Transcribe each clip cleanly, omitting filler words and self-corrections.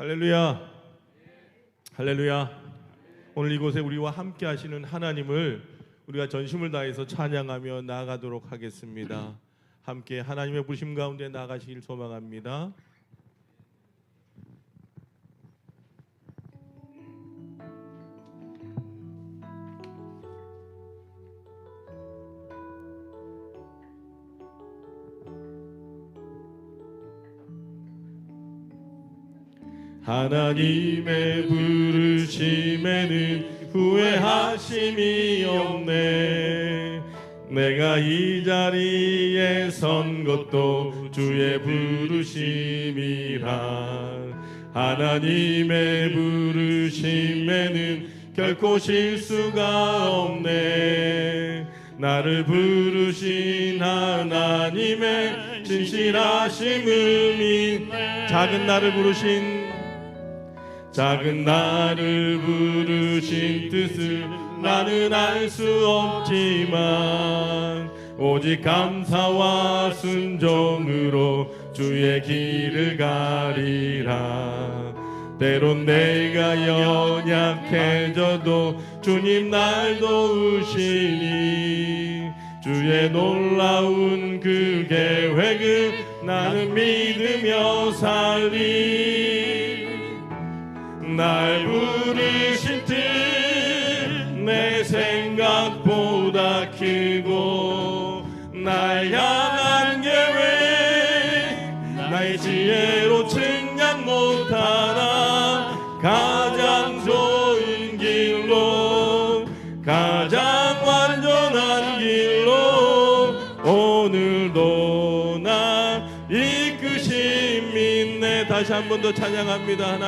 할렐루야. 할렐루야. 오늘 이곳에 우리와 함께 하시는 하나님을 우리가 전심을 다해서 찬양하며 나아가도록 하겠습니다. 함께 하나님의 부르심 가운데 나아가시길 소망합니다. 하나님의 부르심에는 후회하심이 없네. 내가 이 자리에 선 것도 주의 부르심이라. 하나님의 부르심에는 결코 실수가 없네. 나를 부르신 하나님의 진실하심을 믿네. 작은 나를 부르신 뜻을 나는 알 수 없지만 오직 감사와 순종으로 주의 길을 가리라. 때론 내가 연약해져도 주님 날 도우시니 주의 놀라운 그 계획을 나는 믿으며 살리. 날 부르신 뜻 내 생각보다 크고 날 향한 계획 나의 지혜로 측량 못하나. 가장 좋은 길로 가장 완전한 길로 오늘도 날 이끄심 믿네. 다시 한 번 더 찬양합니다.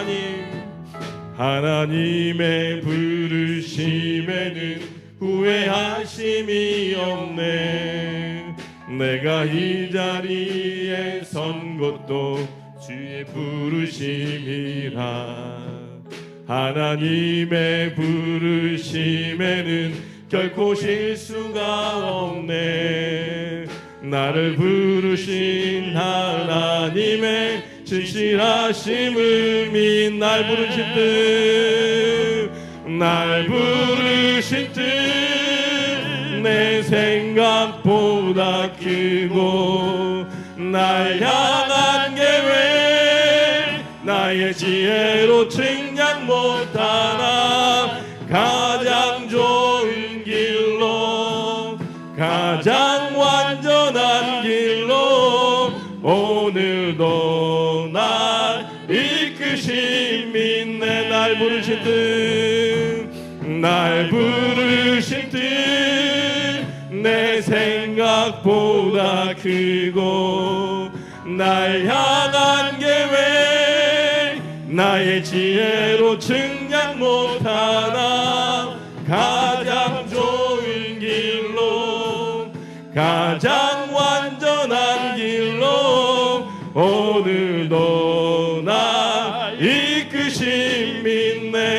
하나님의 부르심에는 후회하심이 없네. 내가 이 자리에 선 것도 주의 부르심이라. 하나님의 부르심에는 결코 실수가 없네. 나를 부르신 하나님의 진실하심을 믿. 날 부르신 뜻 내 생각보다 크고 날 향한 계획 나의 지혜로 측량 못하나. 가장 좋은 길로 가장 완전한 길로 오늘도 날 이끄심 믿네. 날 부르신 뜻 내 생각보다 크고 날 향한 계획 나의 지혜로 측량 못하나. 가장 좋은 길로 가장 완전한 길로 오늘도 날 이끄심 믿네.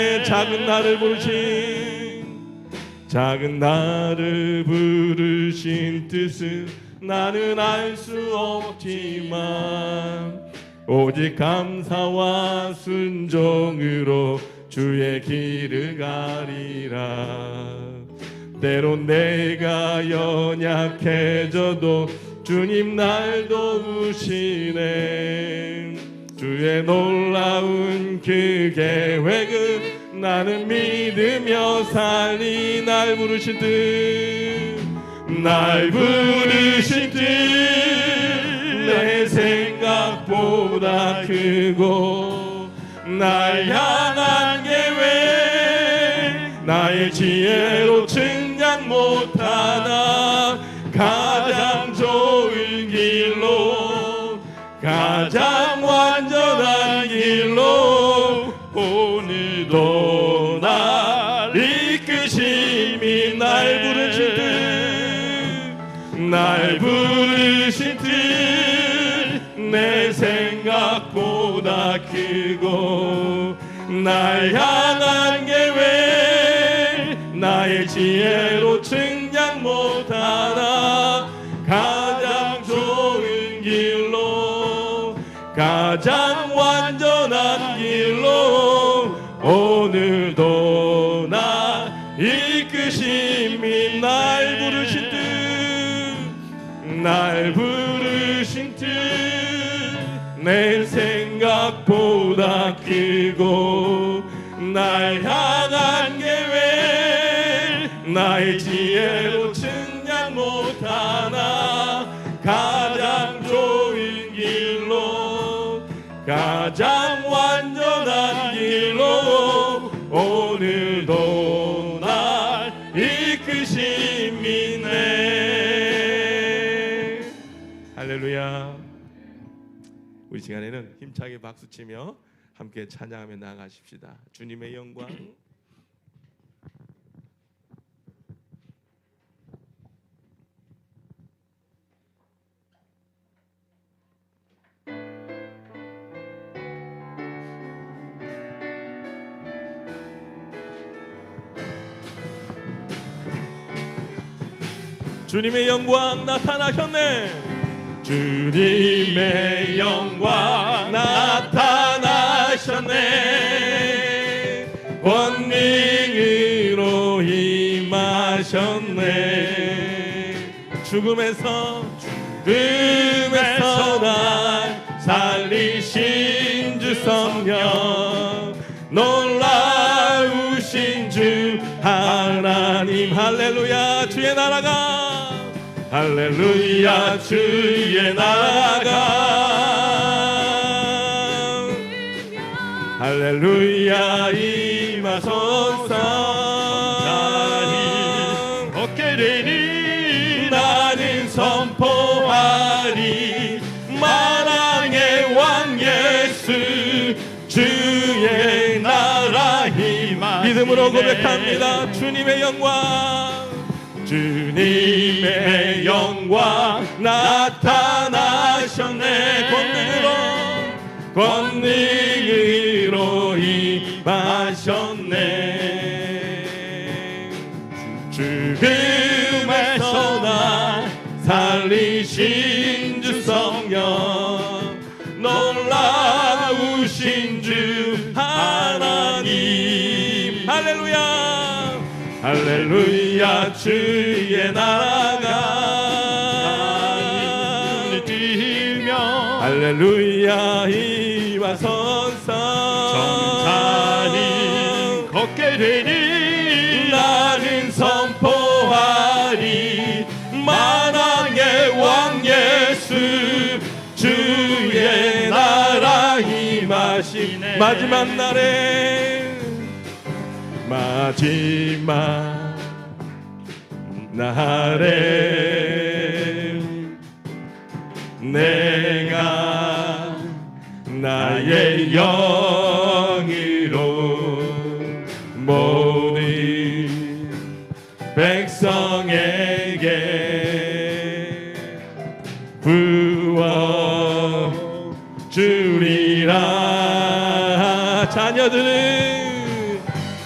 작은 나를 부르신 뜻은 나는 알 수 없지만 오직 감사와 순종으로 주의 길을 가리라. 때론 내가 연약해져도 주님 날 도우시네. 주의 놀라운 그 계획을 나는 믿으며 살리. 날 부르신 뜻 내 생각보다 크고 날 향한 계획 나의 지혜로 측량 못하나. 가장 좋은 길로 가장 완전한 길로 오늘도 날 이끄심이. 날 부르신 뜻 내 생각보다 크고 날 향한 계획 나의 지혜로 측량 못하나. 가장 좋은 길로 가장 완전한 길 오늘도 나 이끄심이 날 부르신 뜻 날 부르신 뜻 내 생각보다 크고 날 향한 계획 나의 지혜로 측량 못하나 가장 좋은 길로 가장 완전한 길로 오늘도 날 이끄심이네. 할렐루야. 우리 시간에는 힘차게 박수치며 함께 찬양하며 나아가십시다. 주님의 영광. 주님의 영광 나타나셨네. 주님의 영광 나타나셨네. 권능으로 임하셨네. 죽음에서 날 살리신 주 성령 놀라우신 주 하나님. 할렐루야. 주의 나라가 할렐루야. 주의 나라가 할렐루야 임하소서. 어깨를 나는 선포하리 만왕의 왕 예수 주의 나라 임하시네. 믿음으로 고백합니다. 주님의 영광 주님의 영광 나타나셨네. 권능으로 임하셨네. 죽음에서 날 살리신 주 성령 놀라우신 주 하나님. 할렐루야. 할렐루야. 주의 나라가 할렐루야 임하소서. 정찬이 걷게 되니 나는 선포하리 만왕의 왕 예수 주의 나라 임하시네. 마지막 날에 내가 나의 영으로 모든 백성에게 부어주리라.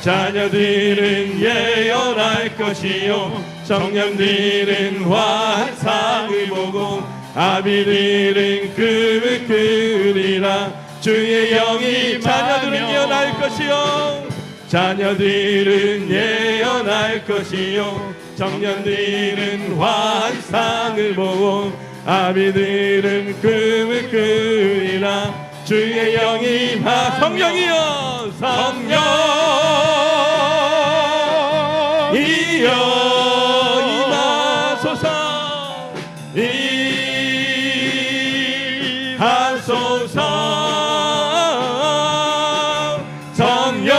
자녀들은 예언할 것이요 청년들은 환상을 보고 아비들은 꿈을 꾸리라. 주의 영이 자녀들은 예언할 것이요 자녀들은 예언할 것이요 청년들은 환상을 보고 아비들은 꿈을 꾸리라. 주의 영이 성령이여 성령이여 임하소서. 임하소서. 성령이여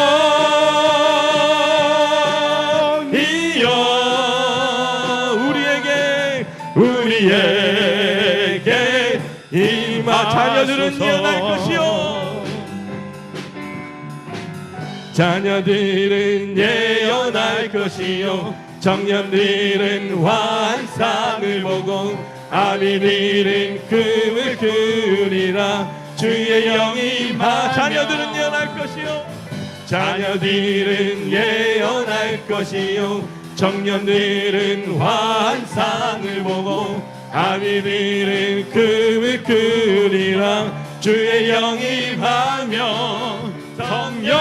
우리에게 임하. 자녀들은 예언할 것이요 자녀들은 예언할 것이요 청년들은 환상을 보고 아비들은 꿈을 꾸리라. 주의 영이 임하. 자녀들은 예언할 것이요 자녀들은 예언할 것이요 청년들은 환상을 보고 아비들은 꿈을 꾸리라. 주의 영이 임하며 성령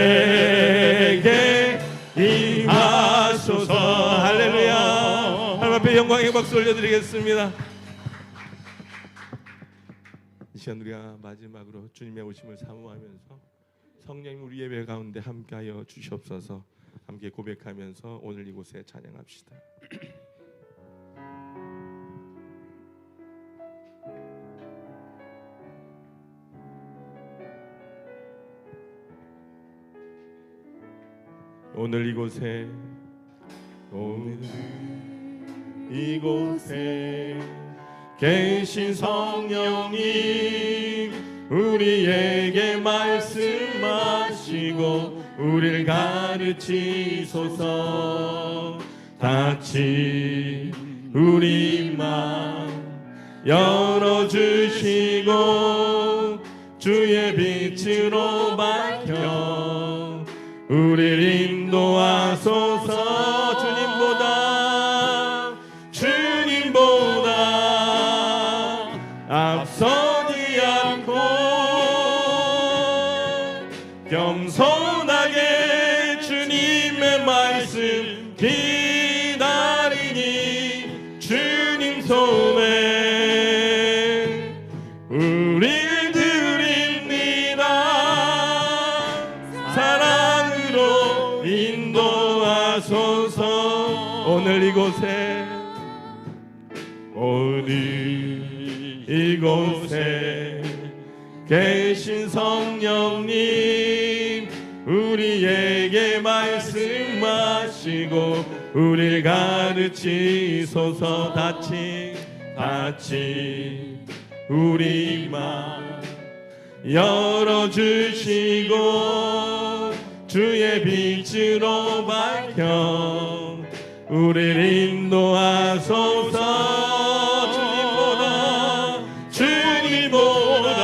우리에게 임하소서. 할렐루야. 하나님 앞에 영광의 박수 올려드리겠습니다. 이 시간 우리가 마지막으로 주님의 오심을 사모하면서 성령님 우리 예배 가운데 함께하여 주시옵소서. 함께 고백하면서 오늘 이곳에 찬양합시다. 오늘 이곳에 계신 성령님 우리에게 말씀하시고 우리를 가르치소서. 같이 우리 맘 열어주시고 주의 빛으로 밝혀 우리를 인도하소서. 주님보다 앞서지 않고 겸손하게 주님의 말씀 기다리니 주님 손에 우릴 드립니다. 사랑으로 인도하소서. 오늘 이곳에 계신 성령님 우리에게 말씀하시고 우리를 가르치소서. 같이 우리 맘 열어주시고 주의 빛으로 밝혀 우리를 인도하소서. 주님보다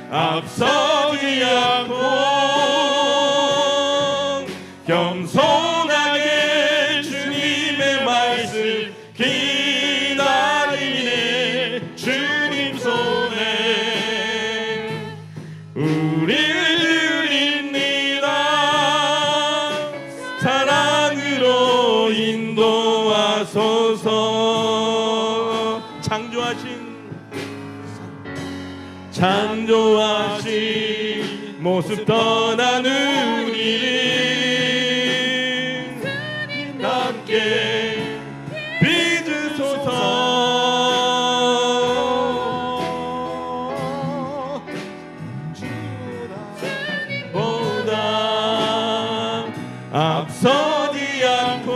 앞서지 않고 겸손하게 주님의 말씀 기다리네 주님 손에 우리를 드립니다. 사랑으로 인도하소서. 창조하신 모습 떠난 우리를 함께 빚으소서. 주님보다 앞서지 않고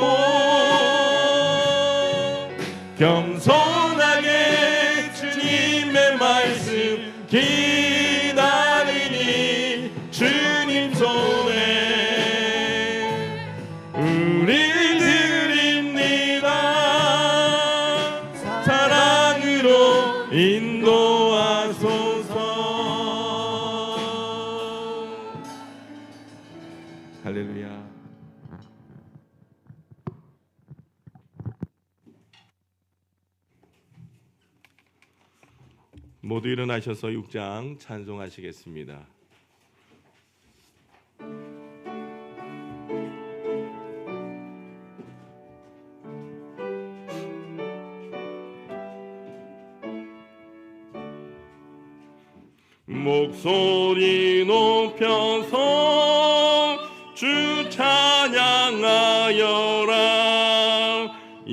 겸손하게 주님의 말씀 기다리니 주님 손에 우릴 드립니다. 사랑으로 인도하소서. 할렐루야. 모두 일어나셔서 6장 찬송하시겠습니다. 목소리 높여서 주 찬양하여라.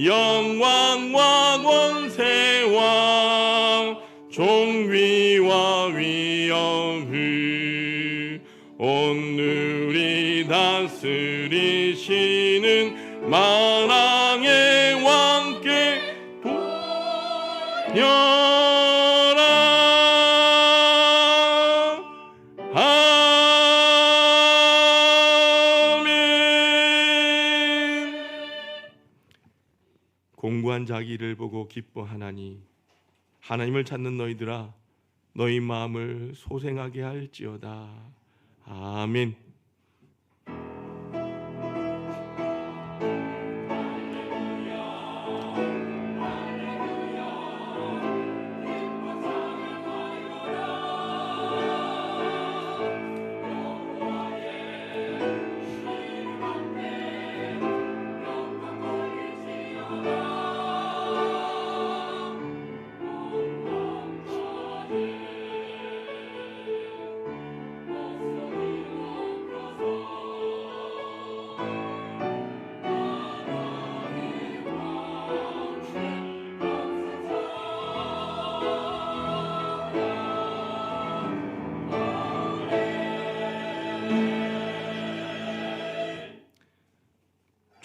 영광과 권세와 존귀와 위엄을 오늘이 다스리시는 만왕의 왕께 돌려라. 아멘. 공고한 자기를 보고 기뻐하나니 하나님을 찾는 너희들아 너희 마음을 소생하게 할지어다. 아멘.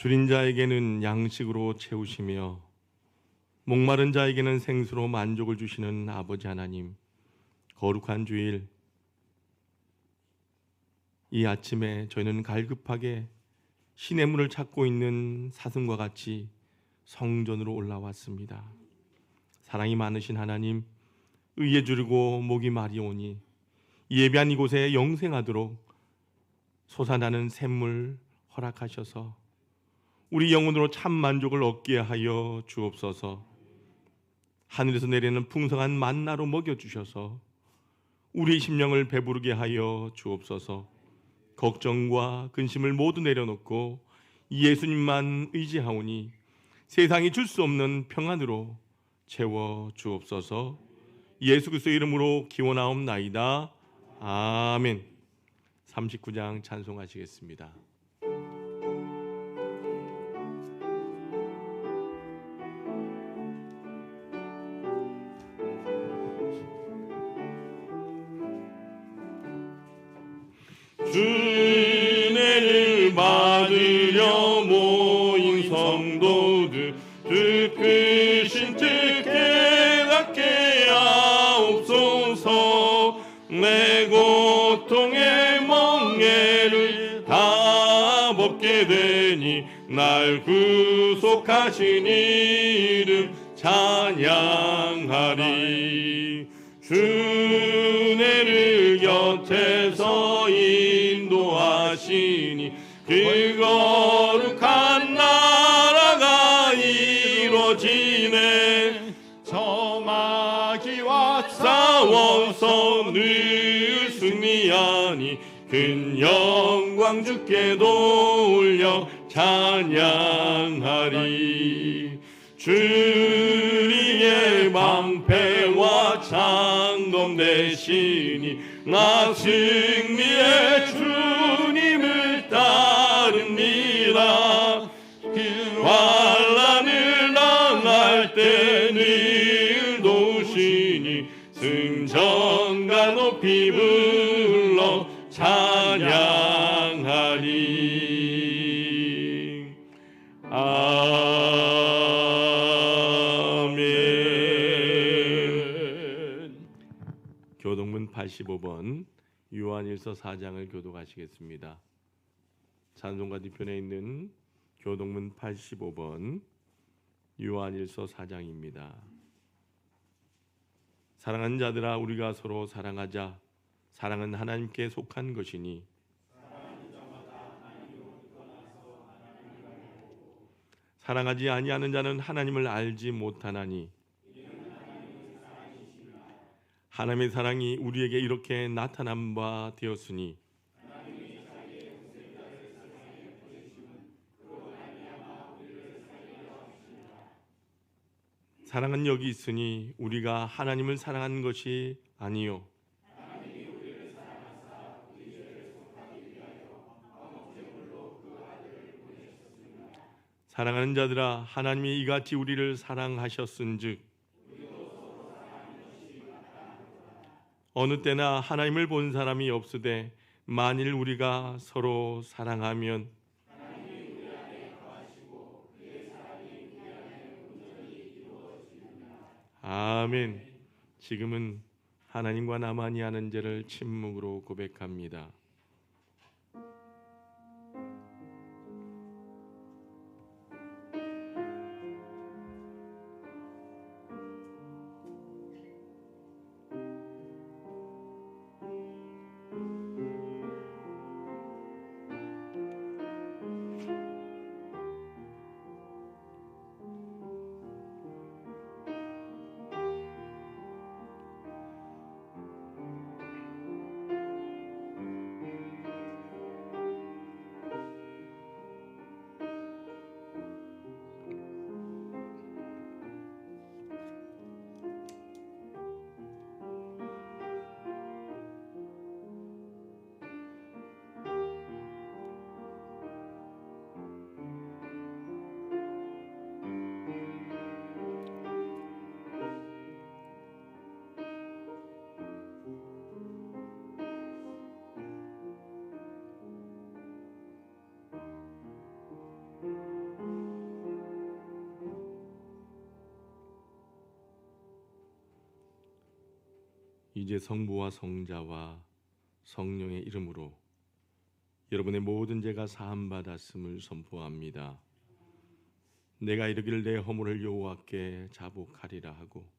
줄인 자에게는 양식으로 채우시며 목마른 자에게는 생수로 만족을 주시는 아버지 하나님, 거룩한 주일 이 아침에 저희는 갈급하게 신의 문을 찾고 있는 사슴과 같이 성전으로 올라왔습니다. 사랑이 많으신 하나님, 의에 주르고 목이 마리오니 예배한 이곳에 영생하도록 솟아나는 샘물 허락하셔서 우리 영혼으로 참 만족을 얻게 하여 주옵소서. 하늘에서 내리는 풍성한 만나로 먹여주셔서 우리 심령을 배부르게 하여 주옵소서. 걱정과 근심을 모두 내려놓고 예수님만 의지하오니 세상이 줄 수 없는 평안으로 채워 주옵소서. 예수 그리스도의 이름으로 기원하옵나이다. 아멘. 39장 찬송하시겠습니다. 은혜를 받으려 모인 성도들 뜻크신 뜻 깨닫게 하옵소서. 내 고통의 멍에를 다 벗게 되니 날 구속하신 이름 찬양하리. 주 은혜를 곁에서 인도하시니 그 거룩한 나라가 이루어지네. 저 마귀와 싸워서 늘 승리하니 큰 영광 주께 돌려 찬양하리. 주리의 방패와 창검 대시니 나 승리의 주님을 따릅니다. 그 환난을 당할 때 늘 도우시니 승전가 높이 불러 찬양하리. 아멘. 교동문 85번 요한일서 4장을 교독하시겠습니다. 찬송가 뒤편에 있는 교동문 85번 요한일서 4장입니다. 사랑하는 자들아, 우리가 서로 사랑하자. 사랑은 하나님께 속한 것이니 사랑하지 아니하는 자는 하나님을 알지 못하나니 하나님의 사랑이 우리에게 이렇게 나타난 바 되었으니 사랑은 여기 있으니 우리가 하나님을 사랑한 것이 아니요 사랑하는 자들아, 하나님이 이같이 우리를 사랑하셨은즉 어느 때나 하나님을 본 사람이 없으되 만일 우리가 서로 사랑하면 아멘. 지금은 하나님과 나만이 아는 죄를 침묵으로 고백합니다. 이제 성부와 성자와 성령의 이름으로 여러분의 모든 죄가 사함 받았음을 선포합니다. 내가 이르기를 내 허물을 여호와께 자복하리라 하고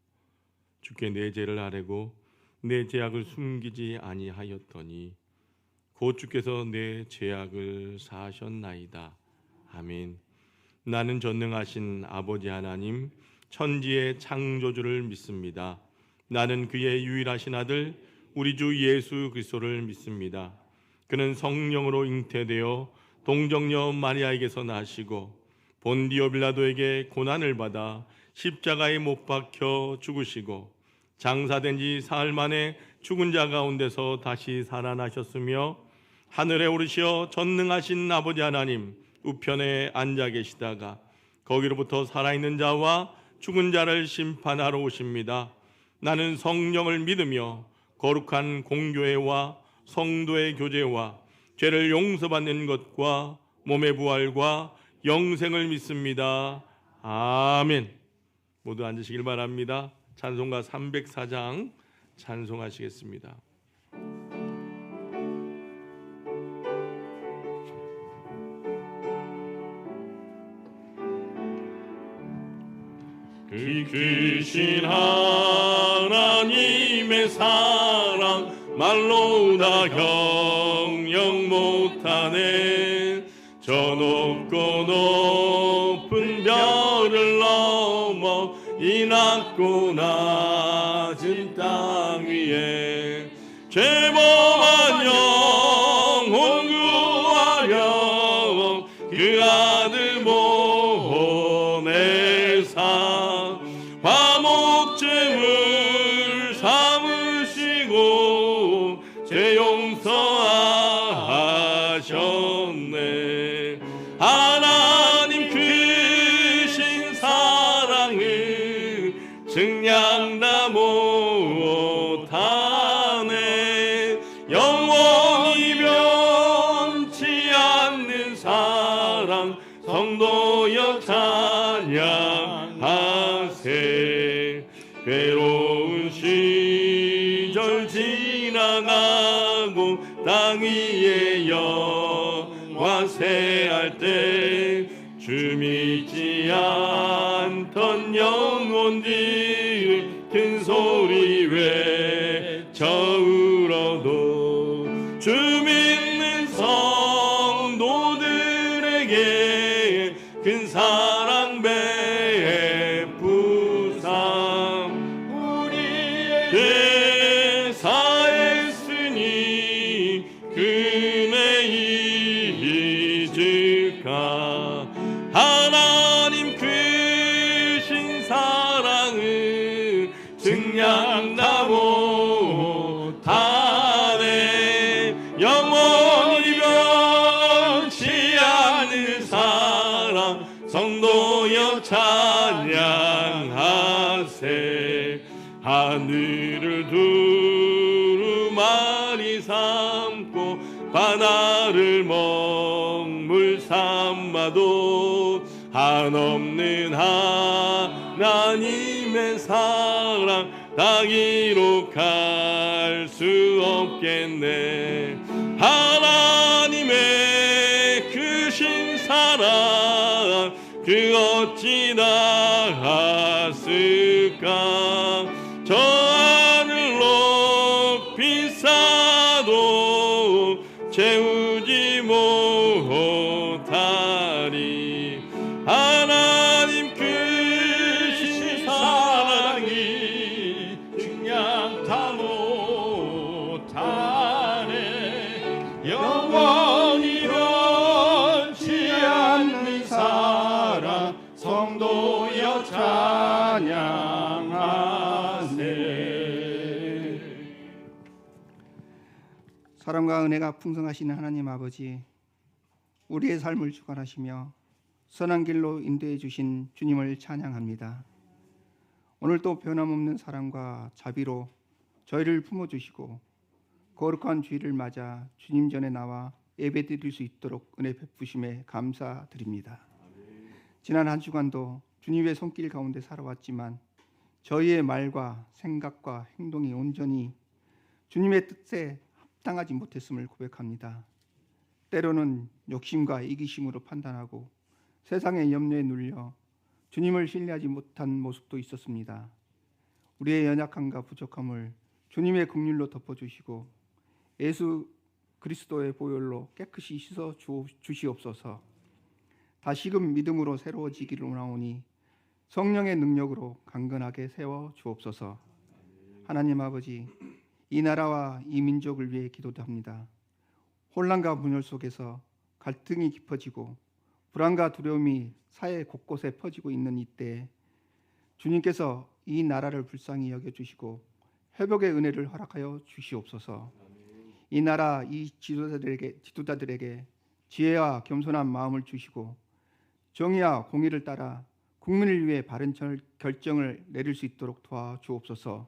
주께 내 죄를 아뢰고 내 죄악을 숨기지 아니하였더니 곧 주께서 내 죄악을 사하셨나이다. 아멘. 나는 전능하신 아버지 하나님 천지의 창조주를 믿습니다. 나는 그의 유일하신 아들 우리 주 예수 그리스도를 믿습니다. 그는 성령으로 잉태되어 동정녀 마리아에게서 나시고 본디오 빌라도에게 고난을 받아 십자가에 못 박혀 죽으시고 장사된 지 사흘 만에 죽은 자 가운데서 다시 살아나셨으며 하늘에 오르시어 전능하신 아버지 하나님 우편에 앉아 계시다가 거기로부터 살아있는 자와 죽은 자를 심판하러 오십니다. 나는 성령을 믿으며 거룩한 공교회와 성도의 교제와 죄를 용서받는 것과 몸의 부활과 영생을 믿습니다. 아멘. 모두 앉으시길 바랍니다. 찬송가 304장 찬송하시겠습니다. 그 크신 하나님의 사랑 말로 다 형용 못하네. 저 높고 높은 별을 넘어 이 낮고 낮은 땅 위에 죄범한 영혼 구하려 그 아들 보내사 화목제물 삼으시고 죄 용서하셨네. 하나님 크신 사랑을 증량 다 못하네. 영원히 변치 않는 사랑 성도여 찬양하세. 괴로운 시절 지나가고 땅 위에 영화 새할 때 주 믿지 않던 영혼들 큰 소리 외쳐 울어도 주 믿는 성도들에게 큰 사랑 베푸사 우리의 죄 사했으니 그네 잊을까. 하나님 크신 사랑을 증량 다 못하네. 영원히 변치 않는 사랑 성도여 찬양하세. 하늘을 두루마리 삼고 바다를 먹물 삼아도 한없는 하나님의 사랑 다 기록할 수 없겠네. 하나님의 크신 사랑 그 어찌 나았을까. 저 하늘 높이 쌓아도 채우지 못하리. 하나님 크신 사랑이 증량 다 못하네. 영원히 변치 않는 사랑 성도여 찬양하세. 사랑과 은혜가 풍성하신 하나님 아버지, 우리의 삶을 주관하시며 선한 길로 인도해 주신 주님을 찬양합니다. 오늘도 변함없는 사랑과 자비로 저희를 품어주시고 거룩한 주일을 맞아 주님 전에 나와 예배드릴 수 있도록 은혜 베푸심에 감사드립니다. 지난 한 주간도 주님의 손길 가운데 살아왔지만 저희의 말과 생각과 행동이 온전히 주님의 뜻에 합당하지 못했음을 고백합니다. 때로는 욕심과 이기심으로 판단하고 세상의 염려에 눌려 주님을 신뢰하지 못한 모습도 있었습니다. 우리의 연약함과 부족함을 주님의 긍휼로 덮어주시고 예수 그리스도의 보혈로 깨끗이 씻어 주시옵소서. 다시금 믿음으로 새로워지기를 원하오니 성령의 능력으로 강건하게 세워 주옵소서. 하나님 아버지, 이 나라와 이 민족을 위해 기도합니다. 혼란과 분열 속에서 갈등이 깊어지고 불안과 두려움이 사회 곳곳에 퍼지고 있는 이때에 주님께서 이 나라를 불쌍히 여겨주시고 회복의 은혜를 허락하여 주시옵소서. 이 나라 이 지도자들에게 지혜와 겸손한 마음을 주시고 정의와 공의를 따라 국민을 위해 바른 결정을 내릴 수 있도록 도와주옵소서.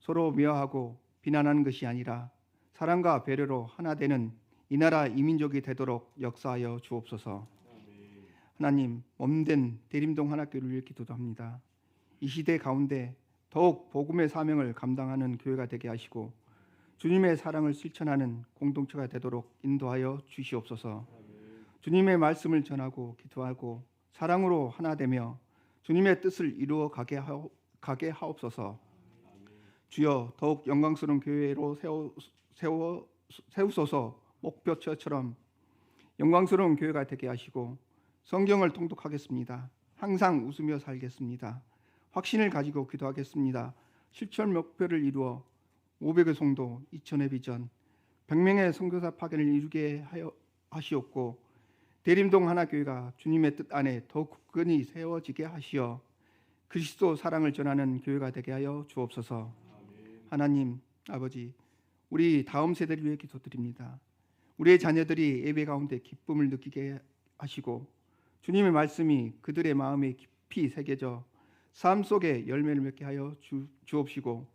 서로 미워하고 비난하는 것이 아니라 사랑과 배려로 하나 되는 이 나라 이민족이 되도록 역사하여 주옵소서. 하나님, 몸된 대림동 하나교회를 위해 기도합니다. 이 시대 가운데 더욱 복음의 사명을 감당하는 교회가 되게 하시고 주님의 사랑을 실천하는 공동체가 되도록 인도하여 주시옵소서. 주님의 말씀을 전하고 기도하고 사랑으로 하나 되며 주님의 뜻을 이루어 가게 하옵소서. 주여, 더욱 영광스러운 교회로 세우소서. 목표처럼 영광스러운 교회가 되게 하시고 성경을 통독하겠습니다. 항상 웃으며 살겠습니다. 확신을 가지고 기도하겠습니다. 실천 목표를 이루어 500의 성도, 2000의 비전, 100명의 선교사 파견을 이루게 하시옵고 대림동 하나교회가 주님의 뜻 안에 더욱 굳건히 세워지게 하시어 그리스도 사랑을 전하는 교회가 되게 하여 주옵소서. 하나님 아버지, 우리 다음 세대를 위해 기도드립니다. 우리의 자녀들이 예배 가운데 기쁨을 느끼게 하시고 주님의 말씀이 그들의 마음에 깊이 새겨져 삶 속에 열매를 맺게 하여 주옵시고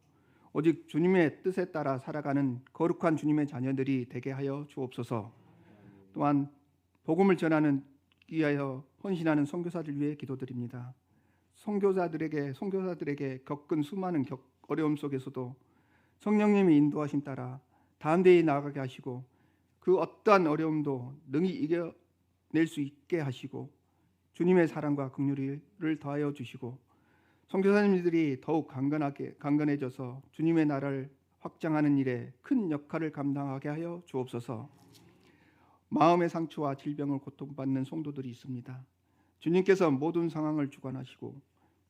오직 주님의 뜻에 따라 살아가는 거룩한 주님의 자녀들이 되게 하여 주옵소서. 또한 복음을 전하는 위하여 헌신하는 선교사들 위해 기도드립니다. 선교사들에게 겪은 수많은 어려움 속에서도 성령님의 인도하심 따라 담대히 나아가게 하시고 그 어떠한 어려움도 능히 이겨낼 수 있게 하시고 주님의 사랑과 긍휼을 더하여 주시고 선교사님들이 더욱 강건해져서 주님의 나라를 확장하는 일에 큰 역할을 감당하게 하여 주옵소서. 마음의 상처와 질병을 고통받는 성도들이 있습니다. 주님께서 모든 상황을 주관하시고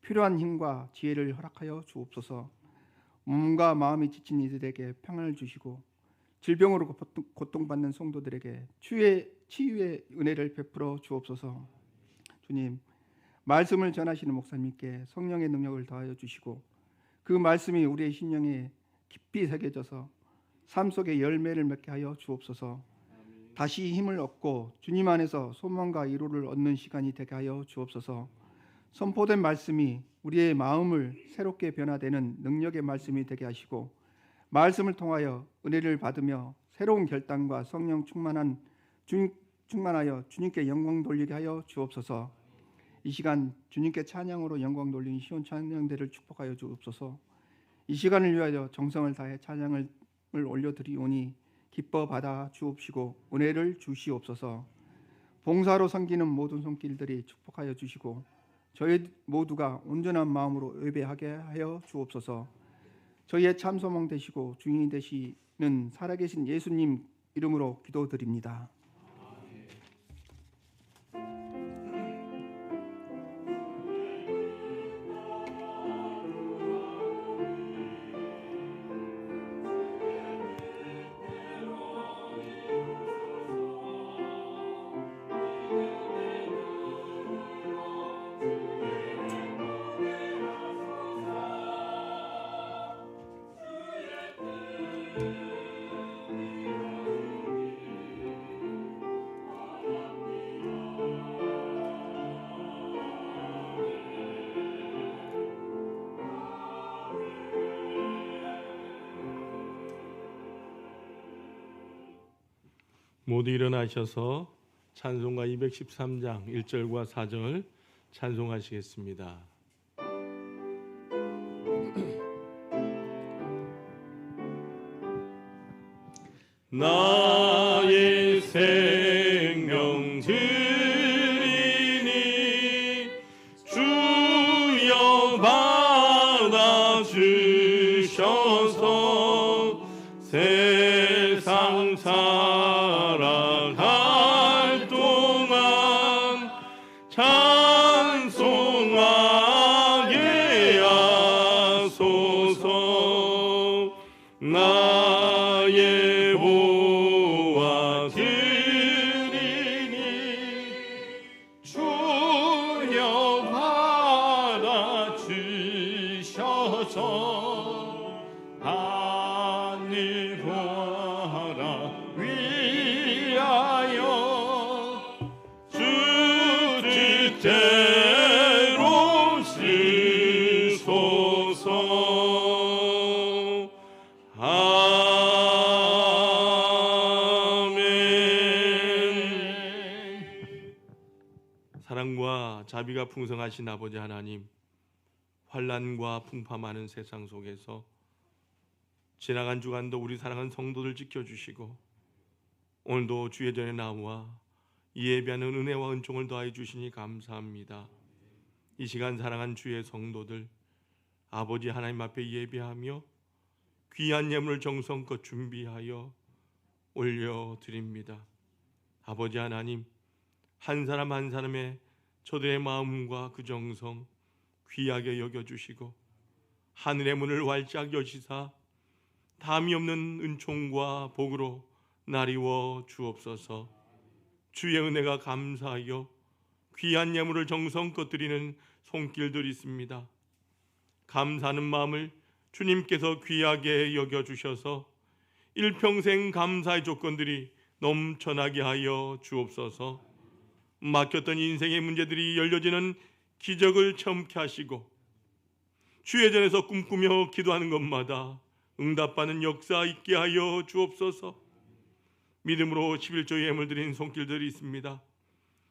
필요한 힘과 지혜를 허락하여 주옵소서. 몸과 마음이 지친 이들에게 평안을 주시고 질병으로 고통받는 성도들에게 치유의 은혜를 베풀어 주옵소서. 주님, 말씀을 전하시는 목사님께 성령의 능력을 더하여 주시고 그 말씀이 우리의 심령에 깊이 새겨져서 삶 속에 열매를 맺게 하여 주옵소서. 다시 힘을 얻고 주님 안에서 소망과 위로를 얻는 시간이 되게 하여 주옵소서. 선포된 말씀이 우리의 마음을 새롭게 변화되는 능력의 말씀이 되게 하시고 말씀을 통하여 은혜를 받으며 새로운 결단과 성령 충만하여 주님께 영광 돌리게 하여 주옵소서. 이 시간 주님께 찬양으로 영광 돌리는 시온 찬양대를 축복하여 주옵소서. 이 시간을 위하여 정성을 다해 찬양을 올려드리오니 기뻐 받아 주옵시고 은혜를 주시옵소서. 봉사로 섬기는 모든 손길들이 축복하여 주시고 저희 모두가 온전한 마음으로 예배하게 하여 주옵소서. 저희의 참소망 되시고 주인이 되시는 살아계신 예수님 이름으로 기도드립니다. 모두 일어나셔서 찬송가 213장 1절과 4절 찬송하시겠습니다. 나의 생명 드리니 주여 받아주셔서 세상 살아갈 동안 찬송하게 하소서. 나의 보아 드리니 주여 받아주셔서 하늘 보아라 위하여 주 뜻대로 쓰소서. 아멘. 사랑과 자비가 풍성하신 아버지 하나님, 환난과 풍파 많은 세상 속에서 지나간 주간도 우리 사랑하는 성도들 지켜주시고 오늘도 주의 전에 나와 예배하는 은혜와 은총을 더하여 주시니 감사합니다. 이 시간 사랑한 주의 성도들 아버지 하나님 앞에 예배하며 귀한 예물을 정성껏 준비하여 올려드립니다. 아버지 하나님, 한 사람 한 사람의 저들의 마음과 그 정성 귀하게 여겨주시고 하늘의 문을 활짝 여시사 담이 없는 은총과 복으로 나리워 주옵소서. 주의 은혜가 감사하여 귀한 예물을 정성껏 드리는 손길들이 있습니다. 감사하는 마음을 주님께서 귀하게 여겨주셔서 일평생 감사의 조건들이 넘쳐나게 하여 주옵소서. 막혔던 인생의 문제들이 열려지는 기적을 체험케 하시고 주의 전에서 꿈꾸며 기도하는 것마다 응답받는 역사 있게 하여 주옵소서. 믿음으로 11조 예물 드린 손길들이 있습니다.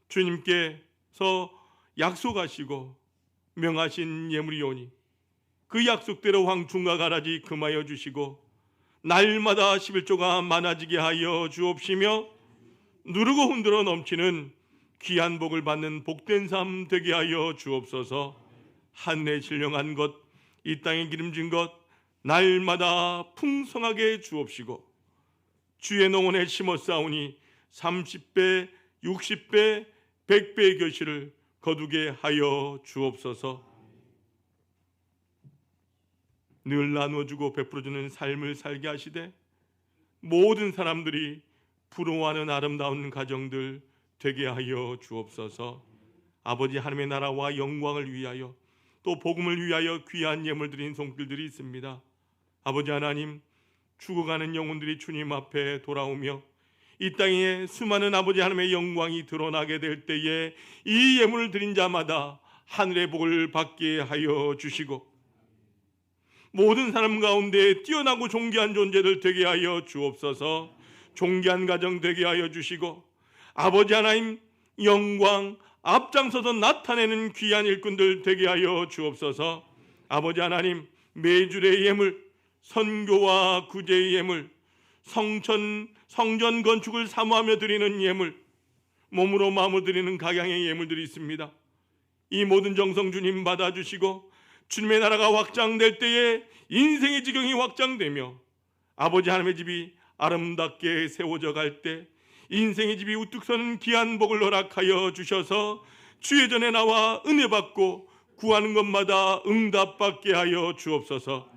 주님께서 약속하시고 명하신 예물이오니 그 약속대로 황충과 가라지 금하여 주시고 날마다 11조가 많아지게 하여 주옵시며 누르고 흔들어 넘치는 귀한 복을 받는 복된 삶 되게 하여 주옵소서. 하늘에 신령한 것, 이 땅에 기름진 것 날마다 풍성하게 주옵시고 주의 농원에 심어 싸우니 30배, 60배, 100배의 결실을 거두게 하여 주옵소서. 늘 나누어주고 베풀어주는 삶을 살게 하시되 모든 사람들이 부러워하는 아름다운 가정들 되게 하여 주옵소서. 아버지 하나님의 나라와 영광을 위하여 또 복음을 위하여 귀한 예물 드린 손길들이 있습니다. 아버지 하나님, 죽어가는 영혼들이 주님 앞에 돌아오며 이 땅에 수많은 아버지 하나님의 영광이 드러나게 될 때에 이 예물을 드린 자마다 하늘의 복을 받게 하여 주시고 모든 사람 가운데 뛰어나고 존귀한 존재들 되게 하여 주옵소서. 존귀한 가정 되게 하여 주시고 아버지 하나님 영광 앞장서서 나타내는 귀한 일꾼들 되게 하여 주옵소서. 아버지 하나님 매주의 예물, 선교와 구제의 예물, 성전 건축을 사모하며 드리는 예물, 몸으로 마음으로 드리는 각양의 예물들이 있습니다. 이 모든 정성 주님 받아주시고 주님의 나라가 확장될 때에 인생의 지경이 확장되며 아버지 하나님의 집이 아름답게 세워져 갈 때 인생의 집이 우뚝 서는 귀한 복을 허락하여 주셔서 주의 전에 나와 은혜 받고 구하는 것마다 응답받게 하여 주옵소서.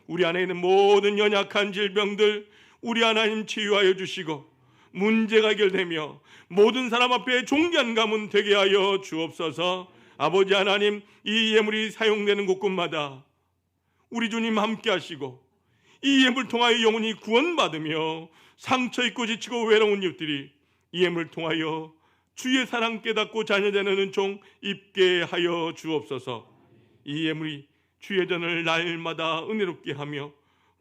우리 안에 있는 모든 연약한 질병들 우리 하나님 치유하여 주시고 문제가 해결되며 모든 사람 앞에 존귀한 가문 되게 하여 주옵소서. 아버지 하나님, 이 예물이 사용되는 곳곳마다 우리 주님 함께 하시고 이 예물 통하여 영혼이 구원받으며 상처 입고 지치고 외로운 이웃들이 이 예물을 통하여 주의 사랑 깨닫고 자녀되는 은총 입게 하여 주옵소서. 이 예물이 주의 전을 날마다 은혜롭게 하며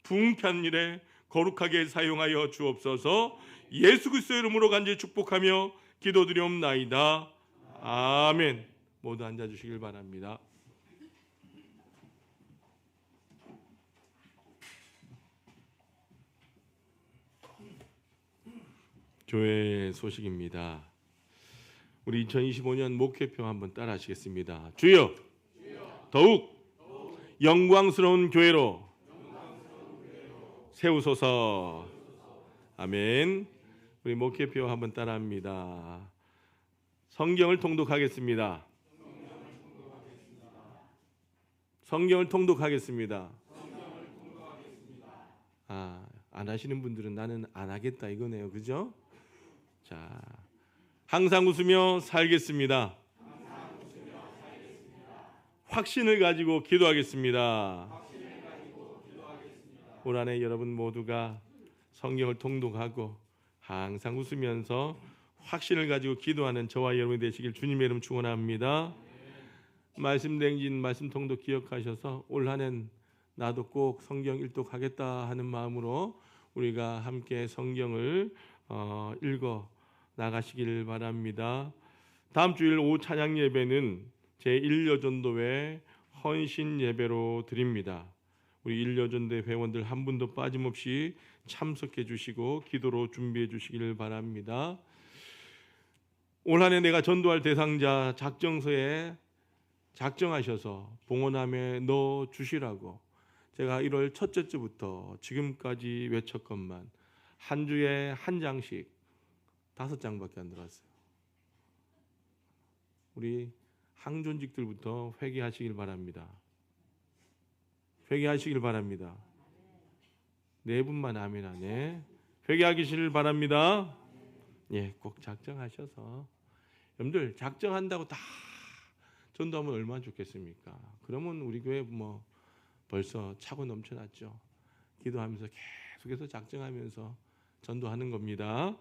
부흥케 일에 거룩하게 사용하여 주옵소서. 예수 그리스도의 이름으로 간절히 축복하며 기도드리옵나이다. 아멘. 모두 앉아주시길 바랍니다. 교회 소식입니다. 우리 2025년 목회표 한번 따라 하시겠습니다. 주여, 더욱 영광스러운 교회로 세우소서. 아멘. 우리 목회표 한번 따라합니다. 성경을 통독하겠습니다. 성경을 통독하겠습니다. 안 하시는 분들은 나는 안 하겠다 이거네요. 그죠? 자, 항상 웃으며 살겠습니다. 확신을 가지고 기도하겠습니다. 올 한해 여러분 모두가 성경을 통독하고 항상 웃으면서 확신을 가지고 기도하는 저와 여러분이 되시길 주님의 이름 축원합니다. 말씀 댕진 말씀 통독 기억하셔서 올 한해는 나도 꼭 성경 일독하겠다 하는 마음으로 우리가 함께 성경을 읽어 나가시길 바랍니다. 다음 주일 오후 찬양 예배는 제1여전도회 헌신 예배로 드립니다. 우리 1여전도회 회원들 한 분도 빠짐없이 참석해 주시고 기도로 준비해 주시길 바랍니다. 올 한해 내가 전도할 대상자 작정서에 작정하셔서 봉헌함에 넣어 주시라고 제가 1월 첫째 주부터 지금까지 외쳤건만 한 주에 한 장씩 5장밖에 안 들어왔어요. 우리 항존직들부터 회개하시길 바랍니다. 회개하시길 바랍니다. 네 분만 아멘 하네. 회개하시길 바랍니다. 예, 꼭 작정하셔서 여러분들 작정한다고 다 전도하면 얼마나 좋겠습니까? 그러면 우리 교회 뭐 벌써 차고 넘쳐났죠. 기도하면서 계속해서 작정하면서 전도하는 겁니다.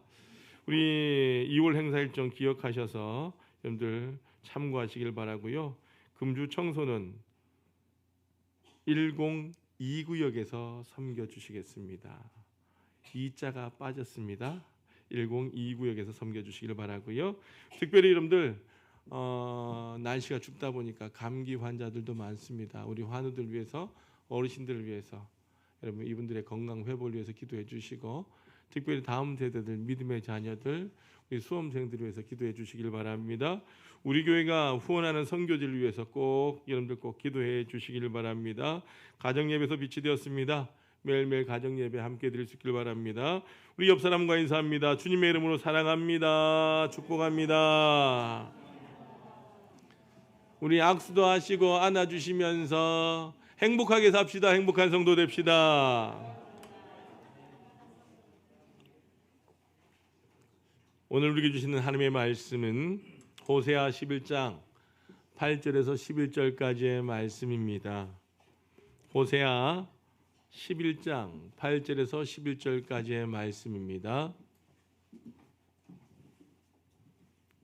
우리 2월 행사 일정 기억하셔서 여러분들 참고하시길 바라고요. 금주 청소는 1029구역에서 섬겨주시겠습니다. 2자가 빠졌습니다. 1029구역에서 섬겨주시길 바라고요. 특별히 여러분들 날씨가 춥다 보니까 감기 환자들도 많습니다. 우리 환우들 위해서, 어르신들을 위해서, 여러분 이분들의 건강 회복을 위해서 기도해 주시고, 특별히 다음 세대들, 믿음의 자녀들, 우리 수험생들을 위해서 기도해 주시길 바랍니다. 우리 교회가 후원하는 선교지를 위해서 꼭 여러분들 꼭 기도해 주시길 바랍니다. 가정예배에서 빛이 되었습니다. 매일매일 가정예배 함께 드릴 수 있길 바랍니다. 우리 옆 사람과 인사합니다. 주님의 이름으로 사랑합니다. 축복합니다. 우리 악수도 하시고 안아주시면서 행복하게 삽시다. 행복한 성도 됩시다. 오늘 우리에게 주시는 하나님의 말씀은 호세아 11장 8절에서 11절까지의 말씀입니다. 호세아 11장 8절에서 11절까지의 말씀입니다.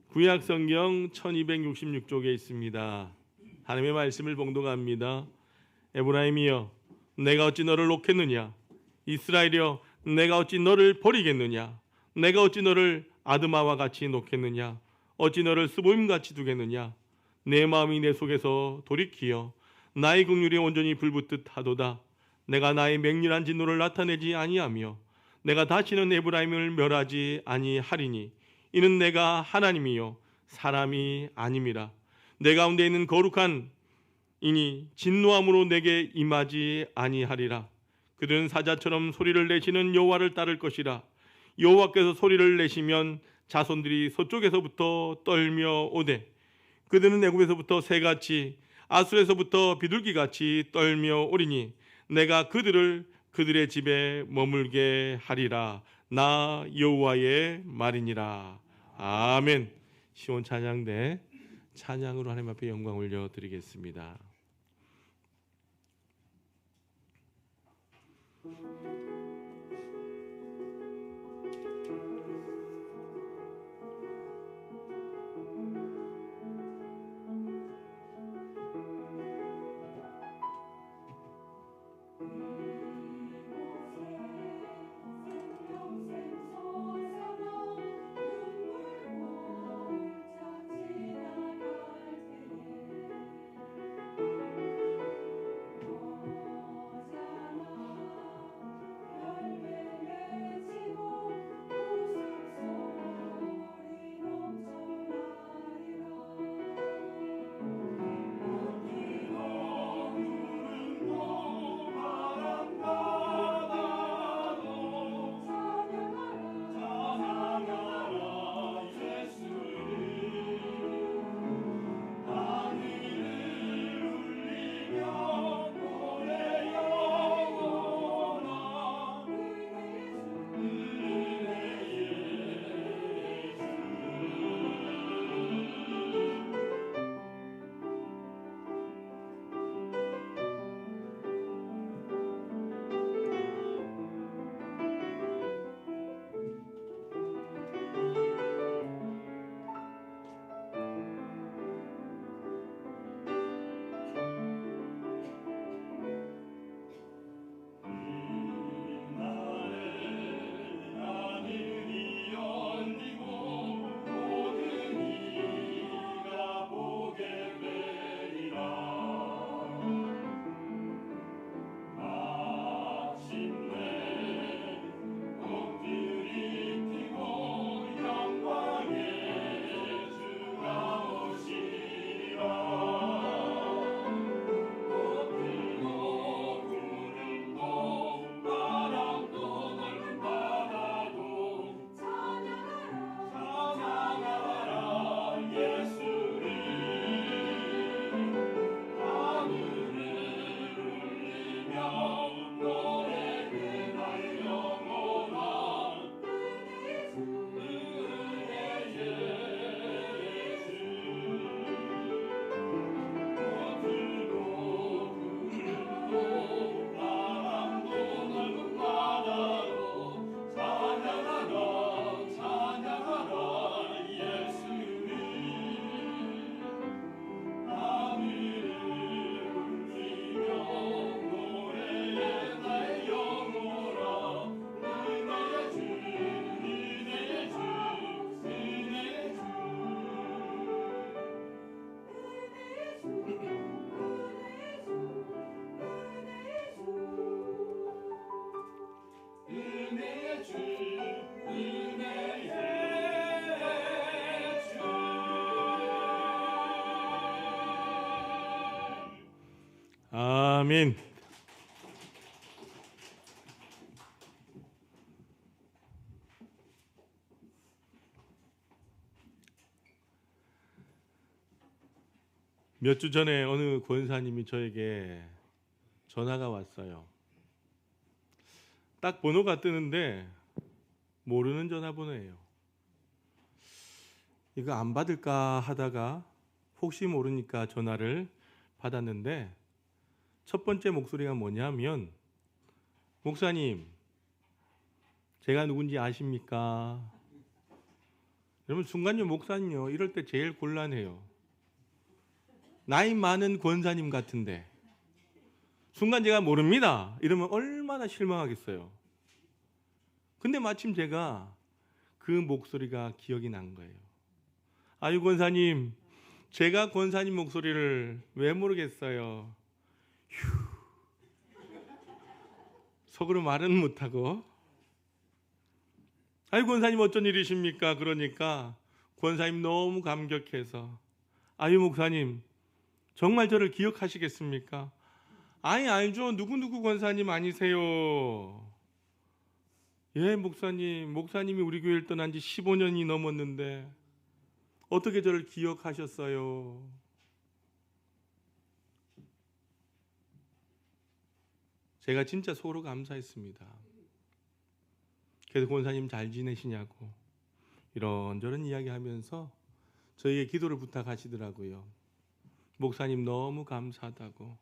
구약 성경 1266쪽에 있습니다. 하나님의 말씀을 봉독합니다. 에브라임이여, 내가 어찌 너를 놓겠느냐? 이스라엘이여, 내가 어찌 너를 버리겠느냐? 내가 어찌 너를 아드마와 같이 놓겠느냐? 어찌 너를 스보임같이 두겠느냐? 내 마음이 내 속에서 돌이키어 나의 긍휼이 온전히 불붙듯 하도다. 내가 나의 맹렬한 진노를 나타내지 아니하며 내가 다시는 에브라임을 멸하지 아니하리니 이는 내가 하나님이요 사람이 아님이라. 내 가운데 있는 거룩한 이니 진노함으로 내게 임하지 아니하리라. 그들은 사자처럼 소리를 내시는 여호와를 따를 것이라. 여호와께서 소리를 내시면 자손들이 서쪽에서부터 떨며 오되 그들은 애굽에서부터 새같이 아술에서부터 비둘기같이 떨며 오리니 내가 그들을 그들의 집에 머물게 하리라. 나 여호와의 말이니라. 아멘. 시온 찬양대 찬양으로 하나님 앞에 영광 올려드리겠습니다. 아멘. 몇 주 전에 어느 권사님이 저에게 전화가 왔어요. 딱 번호가 뜨는데 모르는 전화번호예요. 이거 안 받을까 하다가 혹시 모르니까 전화를 받았는데 첫 번째 목소리가 뭐냐면, 목사님, 제가 누군지 아십니까? 여러분, 순간요, 목사님요, 이럴 때 제일 곤란해요. 나이 많은 권사님 같은데 순간 제가 모릅니다 이러면 얼마나 실망하겠어요. 근데 마침 제가 그 목소리가 기억이 난 거예요. 아유, 권사님, 제가 권사님 목소리를 왜 모르겠어요. 휴. 속으로 말은 못하고, 아유, 권사님 어쩐 일이십니까? 그러니까 권사님 너무 감격해서, 아유, 목사님 정말 저를 기억하시겠습니까? 아니, 알죠. 누구누구 권사님 아니세요? 예, 목사님. 목사님이 우리 교회를 떠난 지 15년이 넘었는데 어떻게 저를 기억하셨어요? 제가 진짜 속으로 감사했습니다. 그래서 권사님 잘 지내시냐고 이런저런 이야기하면서 저희의 기도를 부탁하시더라고요. 목사님 너무 감사하다고,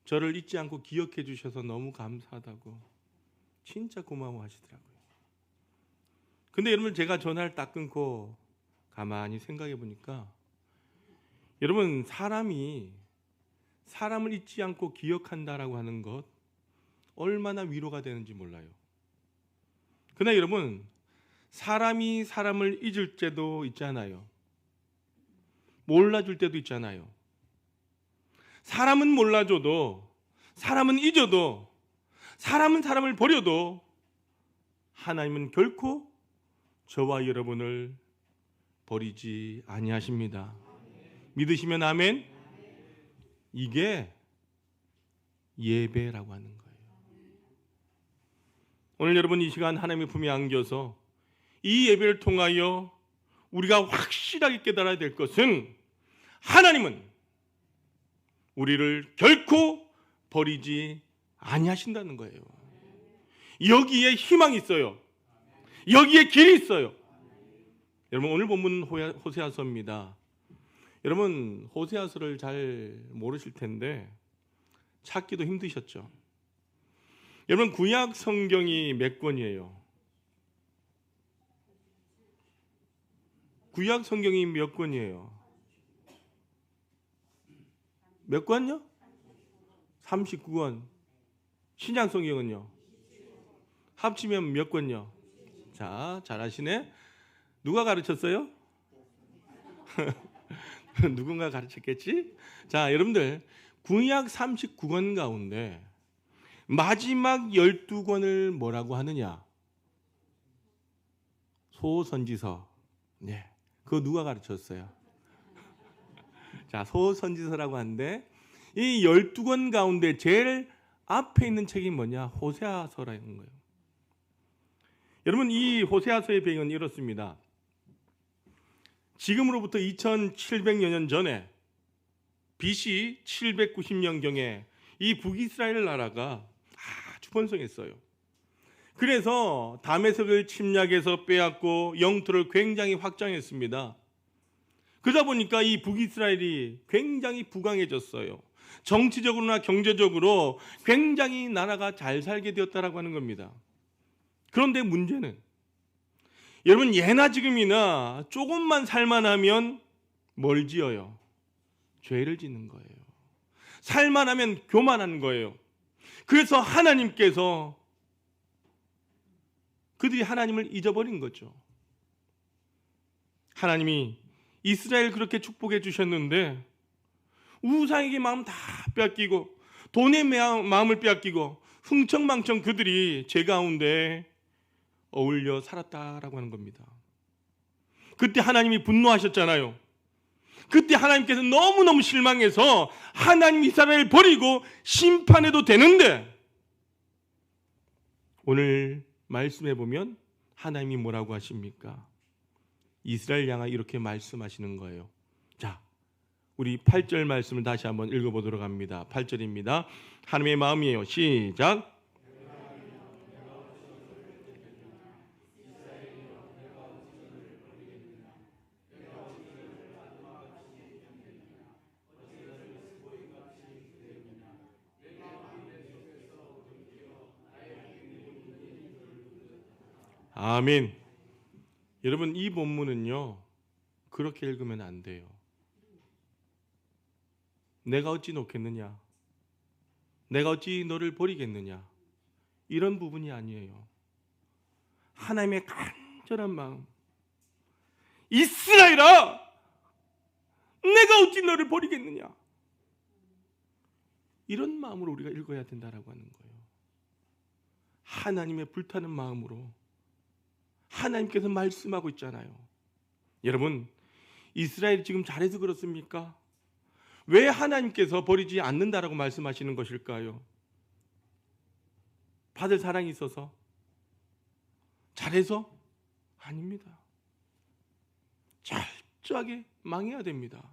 저를 잊지 않고 기억해 주셔서 너무 감사하다고 진짜 고마워하시더라고요. 근데 여러분, 제가 전화를 딱 끊고 가만히 생각해 보니까, 여러분, 사람이 사람을 잊지 않고 기억한다라고 하는 것 얼마나 위로가 되는지 몰라요. 그러나 여러분, 사람이 사람을 잊을 때도 있잖아요. 몰라줄 때도 있잖아요. 사람은 몰라줘도, 사람은 잊어도, 사람은 사람을 버려도 하나님은 결코 저와 여러분을 버리지 아니하십니다. 믿으시면 아멘. 이게 예배라고 하는 거예요. 오늘 여러분, 이 시간 하나님의 품에 안겨서 이 예배를 통하여 우리가 확실하게 깨달아야 될 것은, 하나님은 우리를 결코 버리지 아니하신다는 거예요. 여기에 희망이 있어요. 여기에 길이 있어요. 여러분, 오늘 본문은 호세아서입니다. 여러분, 호세아서를 잘 모르실 텐데 찾기도 힘드셨죠. 여러분, 구약 성경이 몇 권이에요? 구약 성경이 몇 권이에요? 몇 권요? 39권. 신약 성경은요? 합치면 몇 권요? 자, 잘하시네. 누가 가르쳤어요? 누군가 가르쳤겠지? 자, 여러분들, 구약 39권 가운데 마지막 12권을 뭐라고 하느냐? 소선지서. 네, 그거 누가 가르쳤어요? 자, 소선지서라고 하는데 이 12권 가운데 제일 앞에 있는 책이 뭐냐? 호세아서라는 거예요. 여러분, 이 호세아서의 배경은 이렇습니다. 지금으로부터 2700여 년 전에 BC 790년경에 이 북이스라엘 나라가 아주 번성했어요. 그래서 다메섹을 침략해서 빼앗고 영토를 굉장히 확장했습니다. 그러다 보니까 이 북이스라엘이 굉장히 부강해졌어요. 정치적으로나 경제적으로 굉장히 나라가 잘 살게 되었다라고 하는 겁니다. 그런데 문제는, 여러분, 예나 지금이나 조금만 살만하면 뭘 지어요? 죄를 짓는 거예요. 살만하면 교만한 거예요. 그래서 하나님께서 그들이 하나님을 잊어버린 거죠. 하나님이 이스라엘 그렇게 축복해 주셨는데 우상에게 마음 다 뺏기고 돈의 마음을 뺏기고 흥청망청 그들이 죄 가운데 어울려 살았다라고 하는 겁니다. 그때 하나님이 분노하셨잖아요. 그때 하나님께서 너무너무 실망해서 하나님 이스라엘을 버리고 심판해도 되는데, 오늘 말씀해 보면 하나님이 뭐라고 하십니까? 이스라엘 향하여 이렇게 말씀하시는 거예요. 자, 우리 8절 말씀을 다시 한번 읽어보도록 합니다. 8절입니다. 하나님의 마음이에요. 시작. 아멘. 여러분, 이 본문은요, 그렇게 읽으면 안 돼요. 내가 어찌 놓겠느냐, 내가 어찌 너를 버리겠느냐, 이런 부분이 아니에요. 하나님의 간절한 마음, 이스라엘아, 내가 어찌 너를 버리겠느냐, 이런 마음으로 우리가 읽어야 된다라고 하는 거예요. 하나님의 불타는 마음으로 하나님께서 말씀하고 있잖아요. 여러분, 이스라엘이 지금 잘해서 그렇습니까? 왜 하나님께서 버리지 않는다라고 말씀하시는 것일까요? 받을 사랑이 있어서? 잘해서? 아닙니다. 철저하게 망해야 됩니다.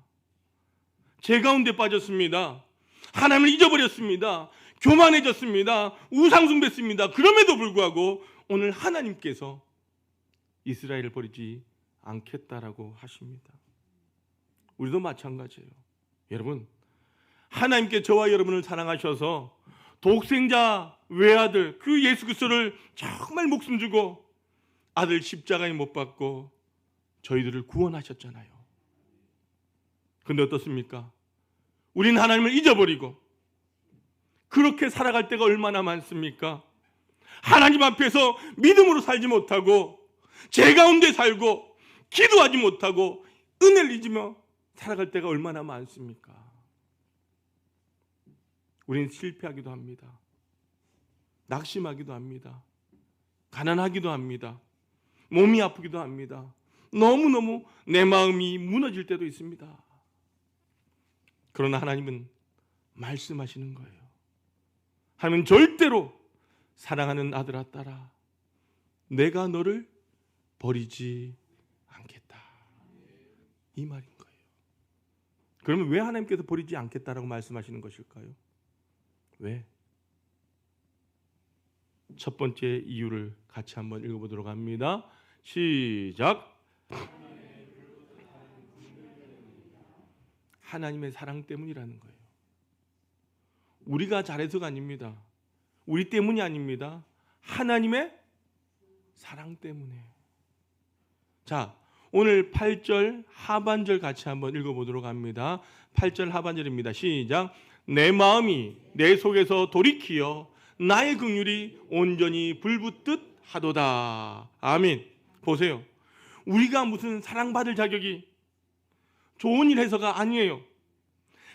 죄 가운데 빠졌습니다. 하나님을 잊어버렸습니다. 교만해졌습니다. 우상숭배했습니다. 그럼에도 불구하고 오늘 하나님께서 이스라엘을 버리지 않겠다라고 하십니다. 우리도 마찬가지예요. 여러분, 하나님께 저와 여러분을 사랑하셔서 독생자 외아들 그 예수 그리스도를 정말 목숨 주고 아들 십자가에 못 박고 저희들을 구원하셨잖아요. 그런데 어떻습니까? 우린 하나님을 잊어버리고 그렇게 살아갈 때가 얼마나 많습니까? 하나님 앞에서 믿음으로 살지 못하고 죄 가운데 살고 기도하지 못하고 은혜를 잊으며 살아갈 때가 얼마나 많습니까? 우리는 실패하기도 합니다. 낙심하기도 합니다. 가난하기도 합니다. 몸이 아프기도 합니다. 너무너무 내 마음이 무너질 때도 있습니다. 그러나 하나님은 말씀하시는 거예요. 하나님은 절대로 사랑하는 아들아 딸아, 내가 너를 버리지 않겠다, 이 말인 거예요. 그러면 왜 하나님께서 버리지 않겠다라고 말씀하시는 것일까요? 왜? 첫 번째 이유를 같이 한번 읽어보도록 합니다. 시작. 하나님의 사랑 때문이라는 거예요. 우리가 잘해서가 아닙니다. 우리 때문이 아닙니다. 하나님의 사랑 때문에. 자, 오늘 8절 하반절 같이 한번 읽어보도록 합니다. 8절 하반절입니다. 시작. 내 마음이 내 속에서 돌이키어 나의 긍휼이 온전히 불붙듯 하도다. 아멘. 보세요. 우리가 무슨 사랑받을 자격이 좋은 일 해서가 아니에요.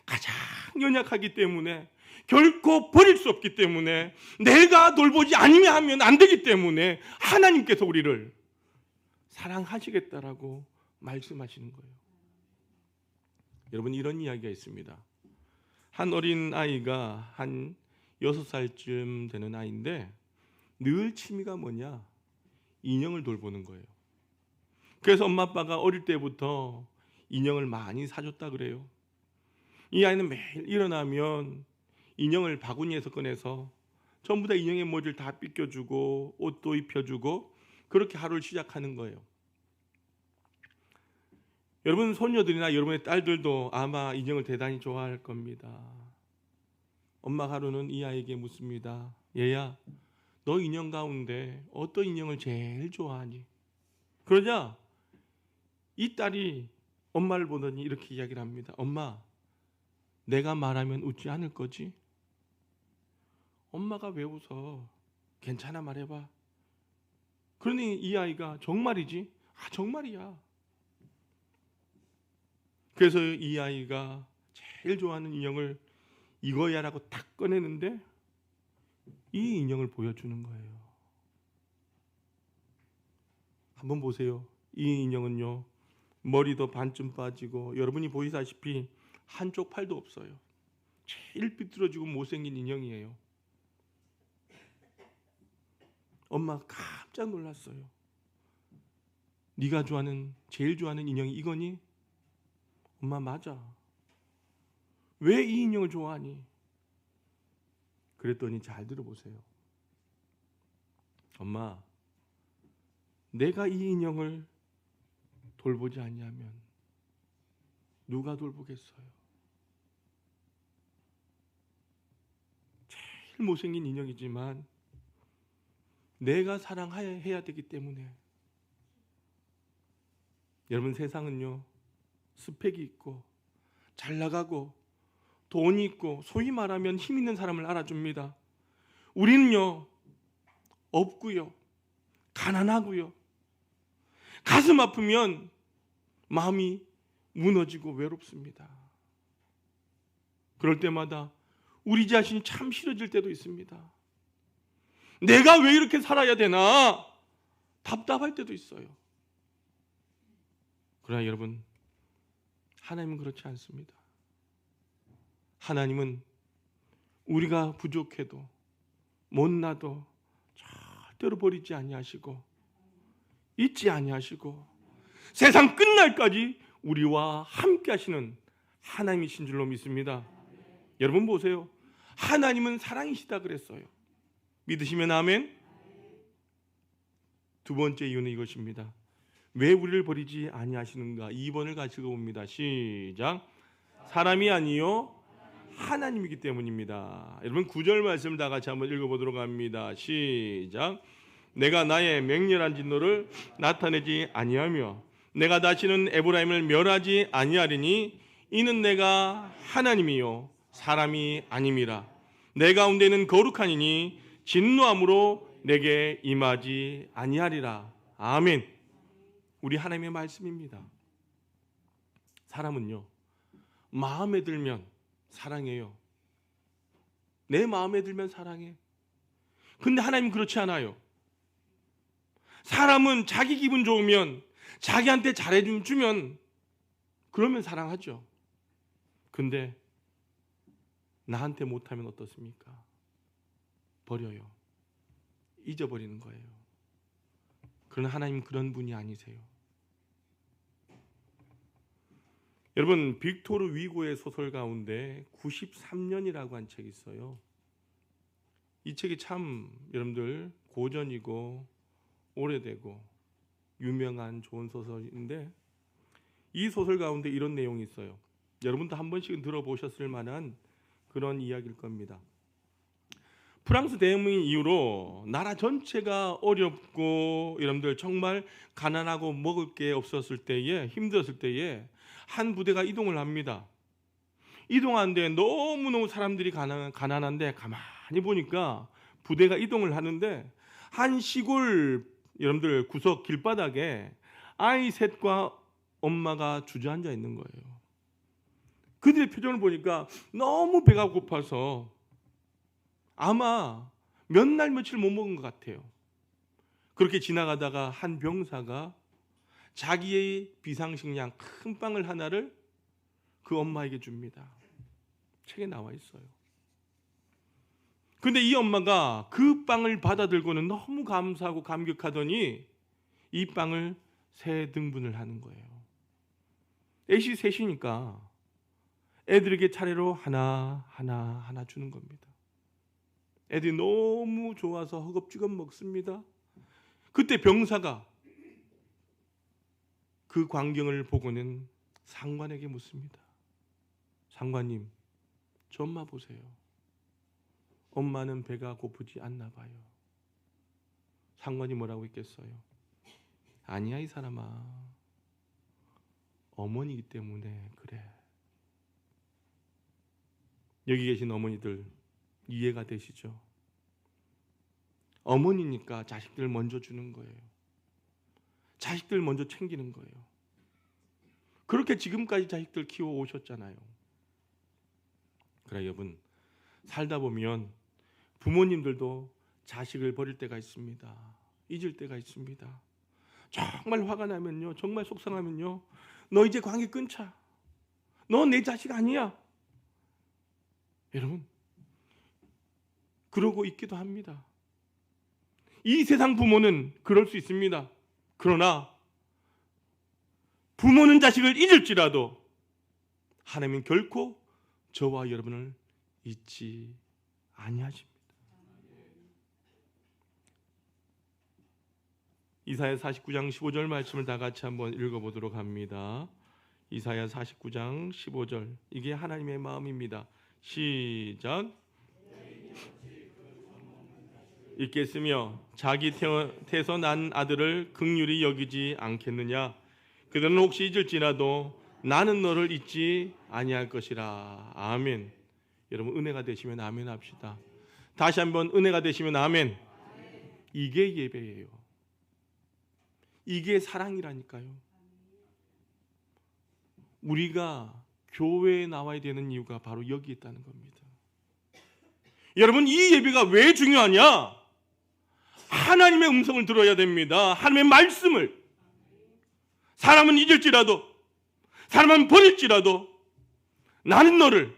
가장 연약하기 때문에, 결코 버릴 수 없기 때문에, 내가 돌보지 않으면 하면 안 되기 때문에 하나님께서 우리를 사랑하시겠다라고 말씀하시는 거예요. 여러분, 이런 이야기가 있습니다. 한 어린 아이가 한 6살쯤 되는 아이인데 늘 취미가 뭐냐? 인형을 돌보는 거예요. 그래서 엄마 아빠가 어릴 때부터 인형을 많이 사줬다 그래요. 이 아이는 매일 일어나면 인형을 바구니에서 꺼내서 전부 다 인형의 머리를 다 빗겨주고 옷도 입혀주고 그렇게 하루를 시작하는 거예요. 여러분 손녀들이나 여러분의 딸들도 아마 인형을 대단히 좋아할 겁니다. 엄마 하루는 이 아이에게 묻습니다. 얘야, 너 인형 가운데 어떤 인형을 제일 좋아하니? 그러자 이 딸이 엄마를 보더니 이렇게 이야기를 합니다. 엄마, 내가 말하면 웃지 않을 거지? 엄마가 왜 웃어? 괜찮아, 말해봐. 그러니 이 아이가 정말이지? 아, 정말이야. 그래서 이 아이가 제일 좋아하는 인형을 이거야 라고 탁 꺼내는데 이 인형을 보여주는 거예요. 한번 보세요. 이 인형은요, 머리도 반쯤 빠지고 여러분이 보이다시피 한쪽 팔도 없어요. 제일 삐뚤어지고 못생긴 인형이에요. 엄마가 깜짝 놀랐어요. 네가 제일 좋아하는 인형이 이거니? 엄마 맞아. 왜 이 인형을 좋아하니? 그랬더니 잘 들어보세요. 엄마, 내가 이 인형을 돌보지 아니하면 누가 돌보겠어요? 제일 못생긴 인형이지만 내가 사랑해야 되기 때문에. 여러분, 세상은요 스펙이 있고 잘 나가고 돈이 있고 소위 말하면 힘 있는 사람을 알아줍니다. 우리는요 없고요, 가난하고요, 가슴 아프면 마음이 무너지고 외롭습니다. 그럴 때마다 우리 자신이 참 싫어질 때도 있습니다. 내가 왜 이렇게 살아야 되나 답답할 때도 있어요. 그러나 여러분, 하나님은 그렇지 않습니다. 하나님은 우리가 부족해도 못나도 절대로 버리지 아니하시고 잊지 아니하시고 세상 끝날까지 우리와 함께 하시는 하나님이신 줄로 믿습니다. 여러분 보세요. 하나님은 사랑이시다 그랬어요. 믿으시면 아멘. 두 번째 이유는 이것입니다. 왜 우리를 버리지 아니하시는가? 2번을 같이 읽어봅니다. 시작. 사람이 아니요 하나님이기 때문입니다. 여러분 9절 말씀 다 같이 한번 읽어보도록 합니다. 시작. 내가 나의 맹렬한 진노를 나타내지 아니하며 내가 다시는 에브라임을 멸하지 아니하리니 이는 내가 하나님이요 사람이 아님이라. 내 가운데는 거룩하니니 진노함으로 내게 임하지 아니하리라. 아멘. 우리 하나님의 말씀입니다. 사람은요 마음에 들면 사랑해요. 내 마음에 들면 사랑해. 근데 하나님은 그렇지 않아요. 사람은 자기 기분 좋으면, 자기한테 잘해주면 그러면 사랑하죠. 근데 나한테 못하면 어떻습니까? 버려요. 잊어버리는 거예요. 그러나 하나님은 그런 분이 아니세요. 여러분, 빅토르 위고의 소설 가운데 93년이라고 한 책이 있어요. 이 책이 참 여러분들 고전이고 오래되고 유명한 좋은 소설인데, 이 소설 가운데 이런 내용이 있어요. 여러분도 한 번씩은 들어보셨을 만한 그런 이야기일 겁니다. 프랑스 대혁명 이후로 나라 전체가 어렵고 여러분들 정말 가난하고 먹을 게 없었을 때에, 힘들었을 때에 한 부대가 이동을 합니다. 이동하는데 너무너무 사람들이 가난한데 가만히 보니까 부대가 이동을 하는데 한 시골 여러분들 구석 길바닥에 아이 셋과 엄마가 주저앉아 있는 거예요. 그들의 표정을 보니까 너무 배가 고파서 아마 몇 날 며칠 못 먹은 것 같아요. 그렇게 지나가다가 한 병사가 자기의 비상식량 큰 빵을 하나를 그 엄마에게 줍니다. 책에 나와 있어요. 근데 이 엄마가 그 빵을 받아들고는 너무 감사하고 감격하더니 이 빵을 3등분을 하는 거예요. 애시 셋이니까 애들에게 차례로 하나 주는 겁니다. 애들이 너무 좋아서 허겁지겁 먹습니다. 그때 병사가 그 광경을 보고는 상관에게 묻습니다. 상관님, 저 엄마 보세요. 엄마는 배가 고프지 않나 봐요. 상관이 뭐라고 했겠어요? 아니야 이 사람아, 어머니이기 때문에 그래. 여기 계신 어머니들 이해가 되시죠? 어머니니까 자식들 먼저 주는 거예요. 자식들 먼저 챙기는 거예요. 그렇게 지금까지 자식들 키워 오셨잖아요. 그래 여러분, 살다 보면 부모님들도 자식을 버릴 때가 있습니다. 잊을 때가 있습니다. 정말 화가 나면요, 정말 속상하면요, 너 이제 관계 끊자. 너 내 자식 아니야. 여러분, 그러고 있기도 합니다. 이 세상 부모는 그럴 수 있습니다. 그러나 부모는 자식을 잊을지라도 하나님은 결코 저와 여러분을 잊지 아니하십니다. 이사야 49장 15절 말씀을 다 같이 한번 읽어보도록 합니다. 이사야 49장 15절, 이게 하나님의 마음입니다. 시작. 읽겠으며 자기 태에서 난 아들을 긍휼히 여기지 않겠느냐. 그들은 혹시 잊을지라도 나는 너를 잊지 아니할 것이라. 아멘. 여러분, 은혜가 되시면 아멘 합시다. 다시 한번 은혜가 되시면 아멘. 이게 예배예요. 이게 사랑이라니까요. 우리가 교회에 나와야 되는 이유가 바로 여기 있다는 겁니다. 여러분, 이 예배가 왜 중요하냐? 하나님의 음성을 들어야 됩니다. 하나님의 말씀을. 사람은 잊을지라도, 사람은 버릴지라도 나는 너를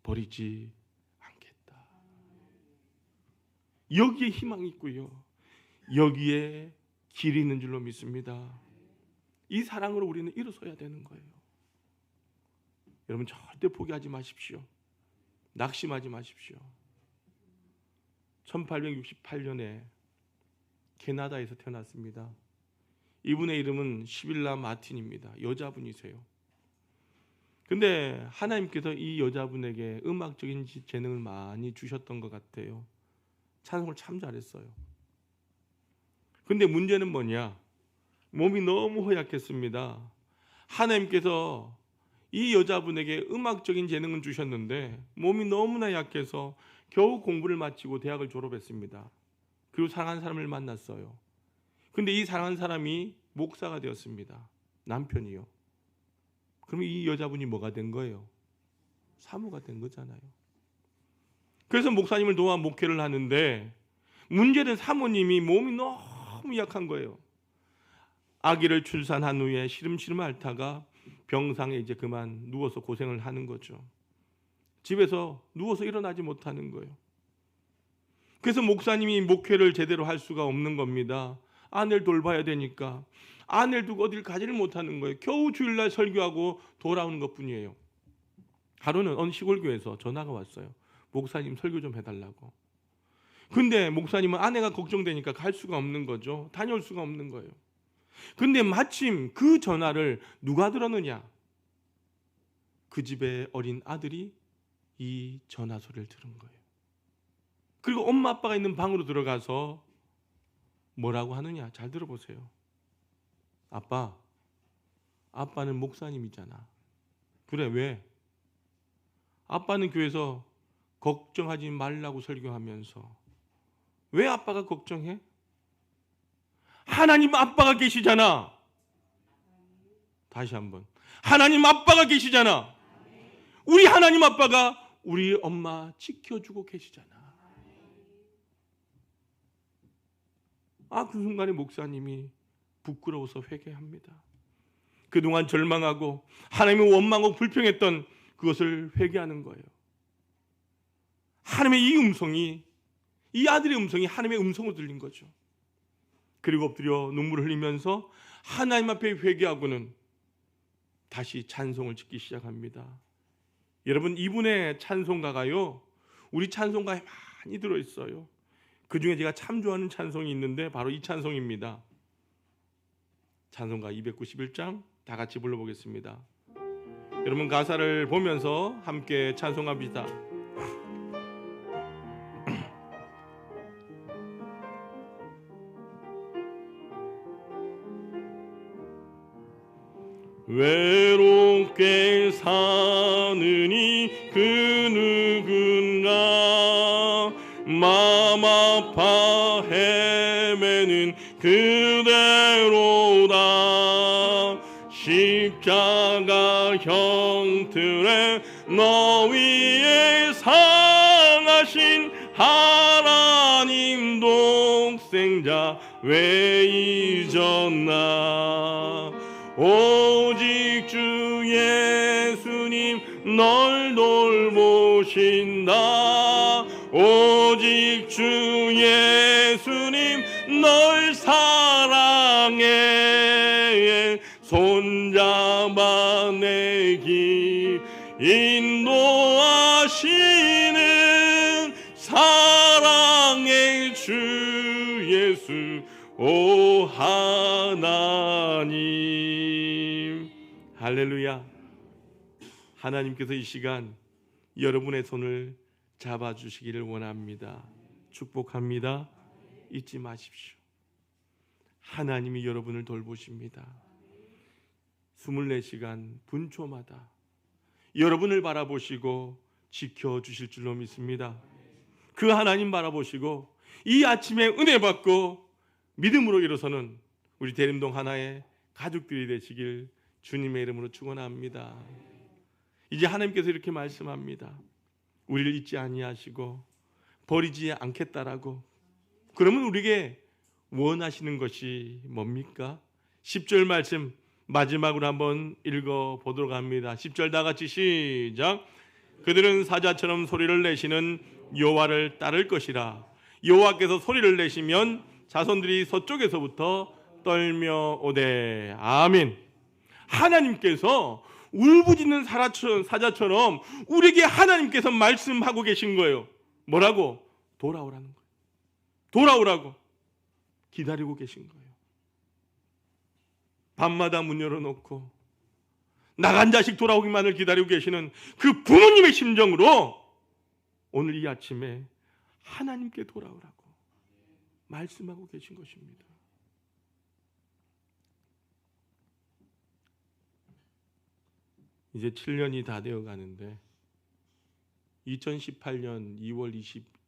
버리지 않겠다. 여기에 희망이 있고요, 여기에 길이 있는 줄로 믿습니다. 이 사랑으로 우리는 일어서야 되는 거예요. 여러분, 절대 포기하지 마십시오. 낙심하지 마십시오. 1868년에 캐나다에서 태어났습니다. 이분의 이름은 시빌라 마틴입니다. 여자분이세요. 근데 하나님께서 이 여자분에게 음악적인 재능을 많이 주셨던 것 같아요. 찬송을 참 잘했어요. 근데 문제는 뭐냐? 몸이 너무 허약했습니다. 하나님께서 이 여자분에게 음악적인 재능은 주셨는데 몸이 너무나 약해서 겨우 공부를 마치고 대학을 졸업했습니다. 그리고 사랑하는 사람을 만났어요. 근데 이 사랑하는 사람이 목사가 되었습니다. 남편이요. 그럼 이 여자분이 뭐가 된 거예요? 사모가 된 거잖아요. 그래서 목사님을 도와 목회를 하는데 문제는 사모님이 몸이 너무 약한 거예요. 아기를 출산한 후에 시름시름 앓다가 병상에 이제 그만 누워서 고생을 하는 거죠. 집에서 누워서 일어나지 못하는 거예요. 그래서 목사님이 목회를 제대로 할 수가 없는 겁니다. 아내를 돌봐야 되니까 아내를 두고 어딜 가지를 못하는 거예요. 겨우 주일날 설교하고 돌아오는 것뿐이에요. 하루는 어느 시골교회에서 전화가 왔어요. 목사님 설교 좀 해달라고. 근데 목사님은 아내가 걱정되니까 갈 수가 없는 거죠. 다녀올 수가 없는 거예요. 근데 마침 그 전화를 누가 들었느냐? 그 집의 어린 아들이 이 전화 소리를 들은 거예요. 그리고 엄마 아빠가 있는 방으로 들어가서 뭐라고 하느냐? 잘 들어보세요. 아빠, 아빠는 목사님이잖아. 그래, 왜? 아빠는 교회에서 걱정하지 말라고 설교하면서 왜 아빠가 걱정해? 하나님 아빠가 계시잖아. 다시 한번, 하나님 아빠가 계시잖아. 우리 하나님 아빠가 우리 엄마 지켜주고 계시잖아. 그 순간에 목사님이 부끄러워서 회개합니다. 그동안 절망하고 하나님을 원망하고 불평했던 그것을 회개하는 거예요. 하나님의 이 음성이, 이 아들의 음성이 하나님의 음성으로 들린 거죠. 그리고 엎드려 눈물을 흘리면서 하나님 앞에 회개하고는 다시 찬송을 짓기 시작합니다. 여러분, 이분의 찬송가가요, 우리 찬송가에 많이 들어있어요. 그 중에 제가 참 좋아하는 찬송이 있는데 바로 이 찬송입니다. 찬송가 291장 다 같이 불러보겠습니다. 여러분, 가사를 보면서 함께 찬송합니다. 외롭게 사느니 그 누군가 마음 아파 헤매는 그대로다. 십자가 형틀에 너 위에 상하신 하나님 독생자 왜 잊었나. 오직 오직 주 예수님 널 돌보신다. 오직 주 예수님 널 사랑해. 손잡아 내 길 인도하시는 사랑의 주 예수 오 하나님. 할렐루야. 하나님께서 이 시간 여러분의 손을 잡아주시기를 원합니다. 축복합니다. 잊지 마십시오. 하나님이 여러분을 돌보십니다. 24시간 분초마다 여러분을 바라보시고 지켜주실 줄로 믿습니다. 그 하나님 바라보시고 이 아침에 은혜 받고 믿음으로 일어서는 우리 대림동 하나의 가족들이 되시길 주님의 이름으로 축원합니다. 이제 하나님께서 이렇게 말씀합니다. 우리를 잊지 아니하시고 버리지 않겠다라고. 그러면 우리에게 원하시는 것이 뭡니까? 10절 말씀 마지막으로 한번 읽어보도록 합니다. 10절 다 같이 시작. 그들은 사자처럼 소리를 내시는 여호와를 따를 것이라. 여호와께서 소리를 내시면 자손들이 서쪽에서부터 떨며 오되. 아멘. 하나님께서 울부짖는 사자처럼 우리에게 하나님께서 말씀하고 계신 거예요. 뭐라고? 돌아오라는 거예요. 돌아오라고 기다리고 계신 거예요. 밤마다 문 열어놓고 나간 자식 돌아오기만을 기다리고 계시는 그 부모님의 심정으로 오늘 이 아침에 하나님께 돌아오라고 말씀하고 계신 것입니다. 이제 7년이 다 되어 가는데 2018년 2월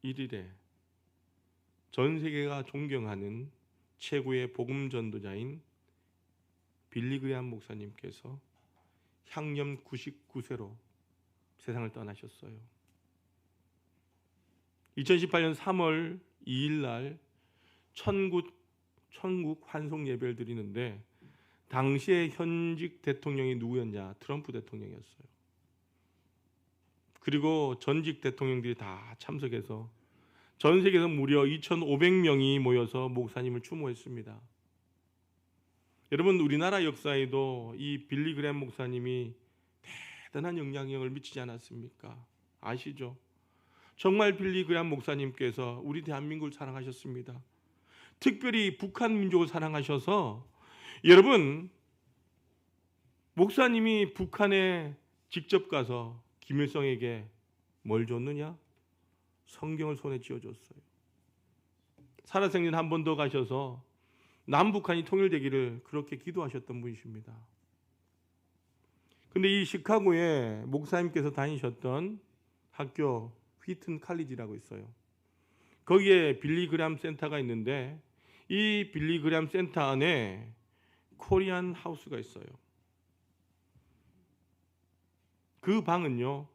21일에 전 세계가 존경하는 최고의 복음 전도자인 빌리 그레이엄 목사님께서 향년 99세로 세상을 떠나셨어요. 2018년 3월 2일 날 천국 환송 예배를 드리는데 당시에 현직 대통령이 누구였냐? 트럼프 대통령이었어요. 그리고 전직 대통령들이 다 참석해서 전 세계에서 무려 2,500명이 모여서 목사님을 추모했습니다. 여러분, 우리나라 역사에도 이 빌리 그레이엄 목사님이 대단한 영향력을 미치지 않았습니까? 아시죠? 정말 빌리 그레이엄 목사님께서 우리 대한민국을 사랑하셨습니다. 특별히 북한 민족을 사랑하셔서 여러분, 목사님이 북한에 직접 가서 김일성에게 뭘 줬느냐? 성경을 손에 쥐어줬어요. 살아생전 한 번 더 가셔서 남북한이 통일되기를 그렇게 기도하셨던 분이십니다. 근데 이 시카고에 목사님께서 다니셨던 학교 휘튼 칼리지라고 있어요. 거기에 빌리 그레이엄 센터가 있는데 이 빌리 그레이엄 센터 안에 코리안 하우스가 있어요. 그 방은요,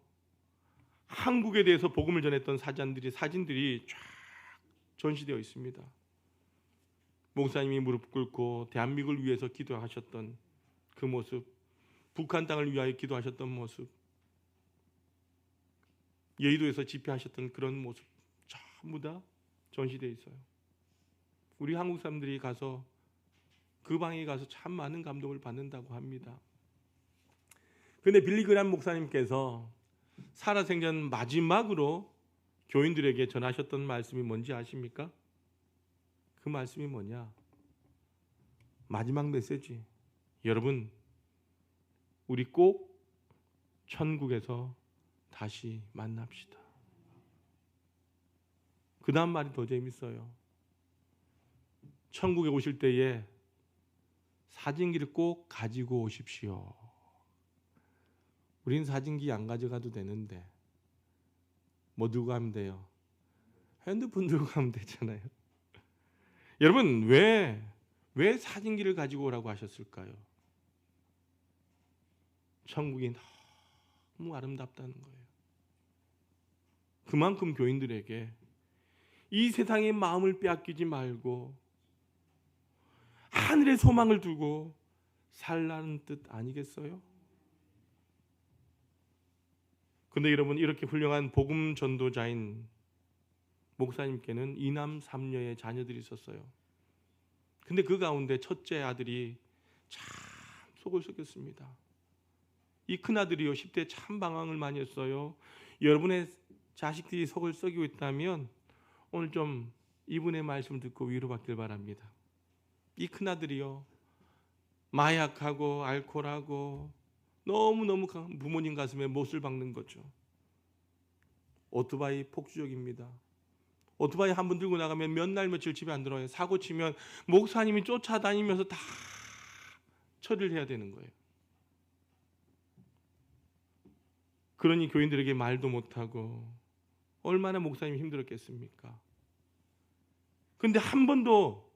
한국에 대해서 복음을 전했던 사진들이 쫙 전시되어 있습니다. 목사님이 무릎 꿇고 대한민국을 위해서 기도하셨던 그 모습, 북한 땅을 위하여 기도하셨던 모습, 여의도에서 집회하셨던 그런 모습 전부 다 전시되어 있어요. 우리 한국 사람들이 가서 그 방에 가서 참 많은 감동을 받는다고 합니다. 그런데 빌리 그레이엄 목사님께서 살아생전 마지막으로 교인들에게 전하셨던 말씀이 뭔지 아십니까? 그 말씀이 뭐냐? 마지막 메시지. 여러분, 우리 꼭 천국에서 다시 만납시다. 그 다음 말이 더 재밌어요. 천국에 오실 때에 사진기를 꼭 가지고 오십시오. 우린 사진기 안 가져가도 되는데 뭐 들고 가면 돼요? 핸드폰 들고 가면 되잖아요. 여러분, 왜 사진기를 가지고 오라고 하셨을까요? 천국이 너무 아름답다는 거예요. 그만큼 교인들에게 이 세상의 마음을 빼앗기지 말고 하늘의 소망을 두고 살라는 뜻 아니겠어요? 근데 여러분, 이렇게 훌륭한 복음 전도자인 목사님께는 2남 3녀의 자녀들이 있었어요. 근데 그 가운데 첫째 아들이 참 속을 썩였습니다. 이 큰아들이요, 10대 참 방황을 많이 했어요. 여러분의 자식들이 속을 썩이고 있다면 오늘 좀 이분의 말씀을 듣고 위로받길 바랍니다. 이 큰아들이요, 마약하고 알코올하고 너무너무 부모님 가슴에 못을 박는 거죠. 오토바이 폭주족입니다. 오토바이 한 번 들고 나가면 몇 날 며칠 집에 안 들어와요. 사고 치면 목사님이 쫓아다니면서 다 처리를 해야 되는 거예요. 그러니 교인들에게 말도 못하고 얼마나 목사님이 힘들었겠습니까? 근데 한 번도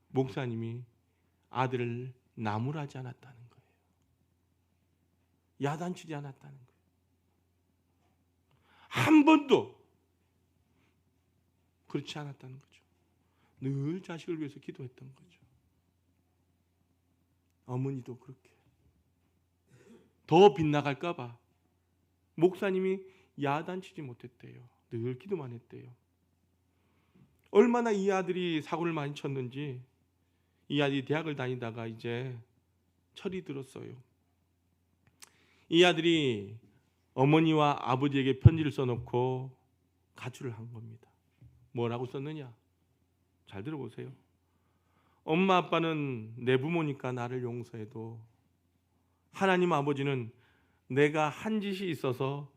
목사님이 아들을 나무라지 않았다는 거예요. 야단치지 않았다는 거예요. 한 번도 그렇지 않았다는 거죠. 늘 자식을 위해서 기도했던 거죠. 어머니도 그렇게 더 빗나갈까 봐 목사님이 야단치지 못했대요. 늘 기도만 했대요. 얼마나 이 아들이 사고를 많이 쳤는지, 이 아들이 대학을 다니다가 이제 철이 들었어요. 이 아들이 어머니와 아버지에게 편지를 써놓고 가출을 한 겁니다. 뭐라고 썼느냐? 잘 들어보세요. 엄마 아빠는 내 부모니까 나를 용서해도 하나님 아버지는 내가 한 짓이 있어서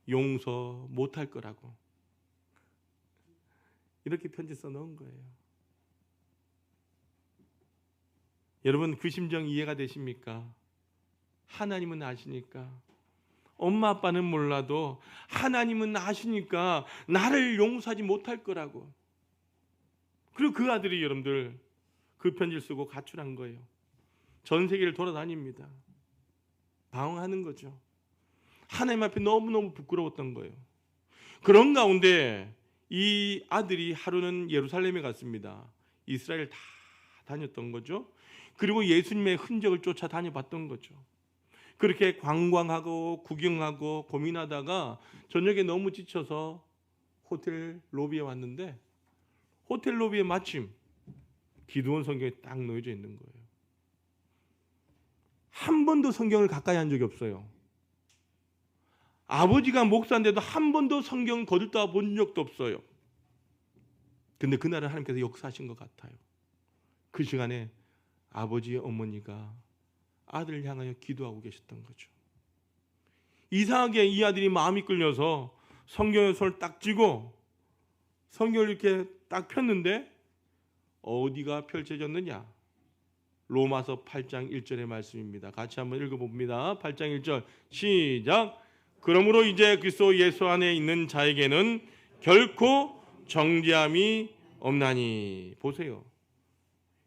용서 못할 거라고, 이렇게 편지 써놓은 거예요. 여러분, 그 심정 이해가 되십니까? 하나님은 아시니까, 엄마 아빠는 몰라도 하나님은 아시니까 나를 용서하지 못할 거라고. 그리고 그 아들이 여러분들 그 편지를 쓰고 가출한 거예요. 전 세계를 돌아다닙니다. 방황하는 거죠. 하나님 앞에 너무너무 부끄러웠던 거예요. 그런 가운데 이 아들이 하루는 예루살렘에 갔습니다. 이스라엘 다 다녔던 거죠. 그리고 예수님의 흔적을 쫓아 다녀봤던 거죠. 그렇게 관광하고 구경하고 고민하다가 저녁에 너무 지쳐서 호텔 로비에 왔는데, 호텔 로비에 마침 기드온 성경이 딱 놓여져 있는 거예요. 한 번도 성경을 가까이 한 적이 없어요. 아버지가 목사인데도 한 번도 성경을 거들떠 본 적도 없어요. 근데 그날은 하나님께서 역사하신 것 같아요. 그 시간에 아버지 어머니가 아들을 향하여 기도하고 계셨던 거죠. 이상하게 이 아들이 마음이 끌려서 성경에 손을 딱 쥐고 성경을 이렇게 딱 폈는데 어디가 펼쳐졌느냐? 로마서 8장 1절의 말씀입니다. 같이 한번 읽어봅니다. 8장 1절 시작. 그러므로 이제 그리스도 예수 안에 있는 자에게는 결코 정죄함이 없나니. 보세요.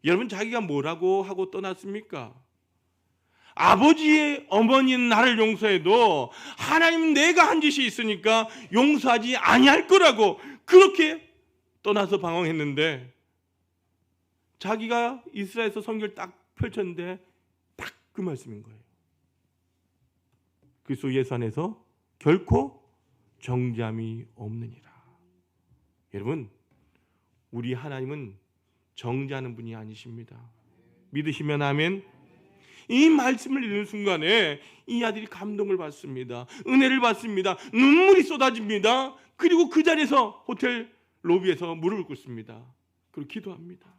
여러분, 자기가 뭐라고 하고 떠났습니까? 아버지의 어머니는 나를 용서해도 하나님 내가 한 짓이 있으니까 용서하지 아니할 거라고 그렇게 떠나서 방황했는데, 자기가 이스라엘에서 성경을 딱 펼쳤는데 딱 그 말씀인 거예요. 그리스도 예수 안에서 결코 정죄함이 없느니라. 여러분, 우리 하나님은 정죄하는 분이 아니십니다. 믿으시면 아멘. 이 말씀을 읽는 순간에 이 아들이 감동을 받습니다. 은혜를 받습니다. 눈물이 쏟아집니다. 그리고 그 자리에서 호텔 로비에서 무릎을 꿇습니다. 그리고 기도합니다.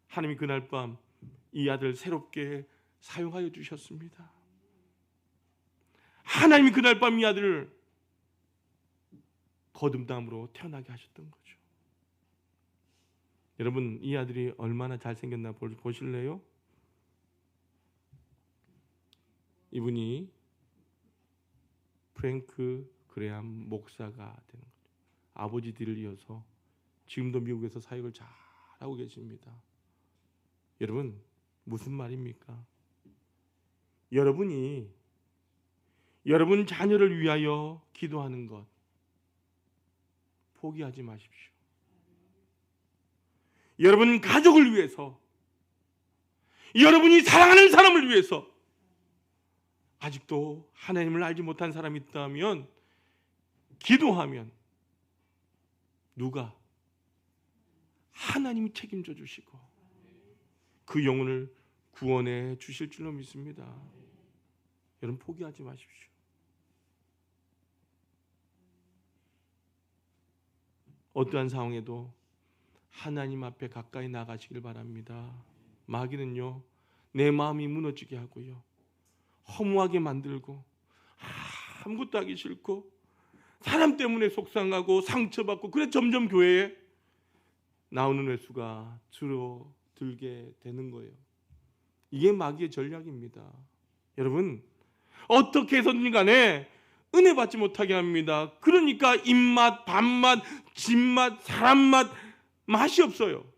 하나님이 그날 밤 이 아들을 새롭게 사용하여 주셨습니다. 하나님이 그날 밤 이 아들을 거듭남으로 태어나게 하셨던 거죠. 여러분, 이 아들이 얼마나 잘생겼나 보실래요? 이분이 프랭크 그레함 목사가 되는 거죠. 아버지 뒤를 이어서 지금도 미국에서 사역을 잘하고 계십니다. 여러분, 무슨 말입니까? 여러분이 여러분 자녀를 위하여 기도하는 것 포기하지 마십시오. 여러분 가족을 위해서, 여러분이 사랑하는 사람을 위해서 아직도 하나님을 알지 못한 사람이 있다면 기도하면 누가? 하나님이 책임져 주시고 그 영혼을 구원해 주실 줄로 믿습니다. 여러분 포기하지 마십시오. 어떠한 상황에도 하나님 앞에 가까이 나가시길 바랍니다. 마귀는요, 내 마음이 무너지게 하고요, 허무하게 만들고 아무것도 하기 싫고 사람 때문에 속상하고 상처받고, 그래 점점 교회에 나오는 횟수가 줄어들게 되는 거예요. 이게 마귀의 전략입니다. 여러분, 어떻게 해서든 간에 은혜 받지 못하게 합니다. 그러니까 입맛, 밥맛, 집맛, 사람맛, 맛이 없어요.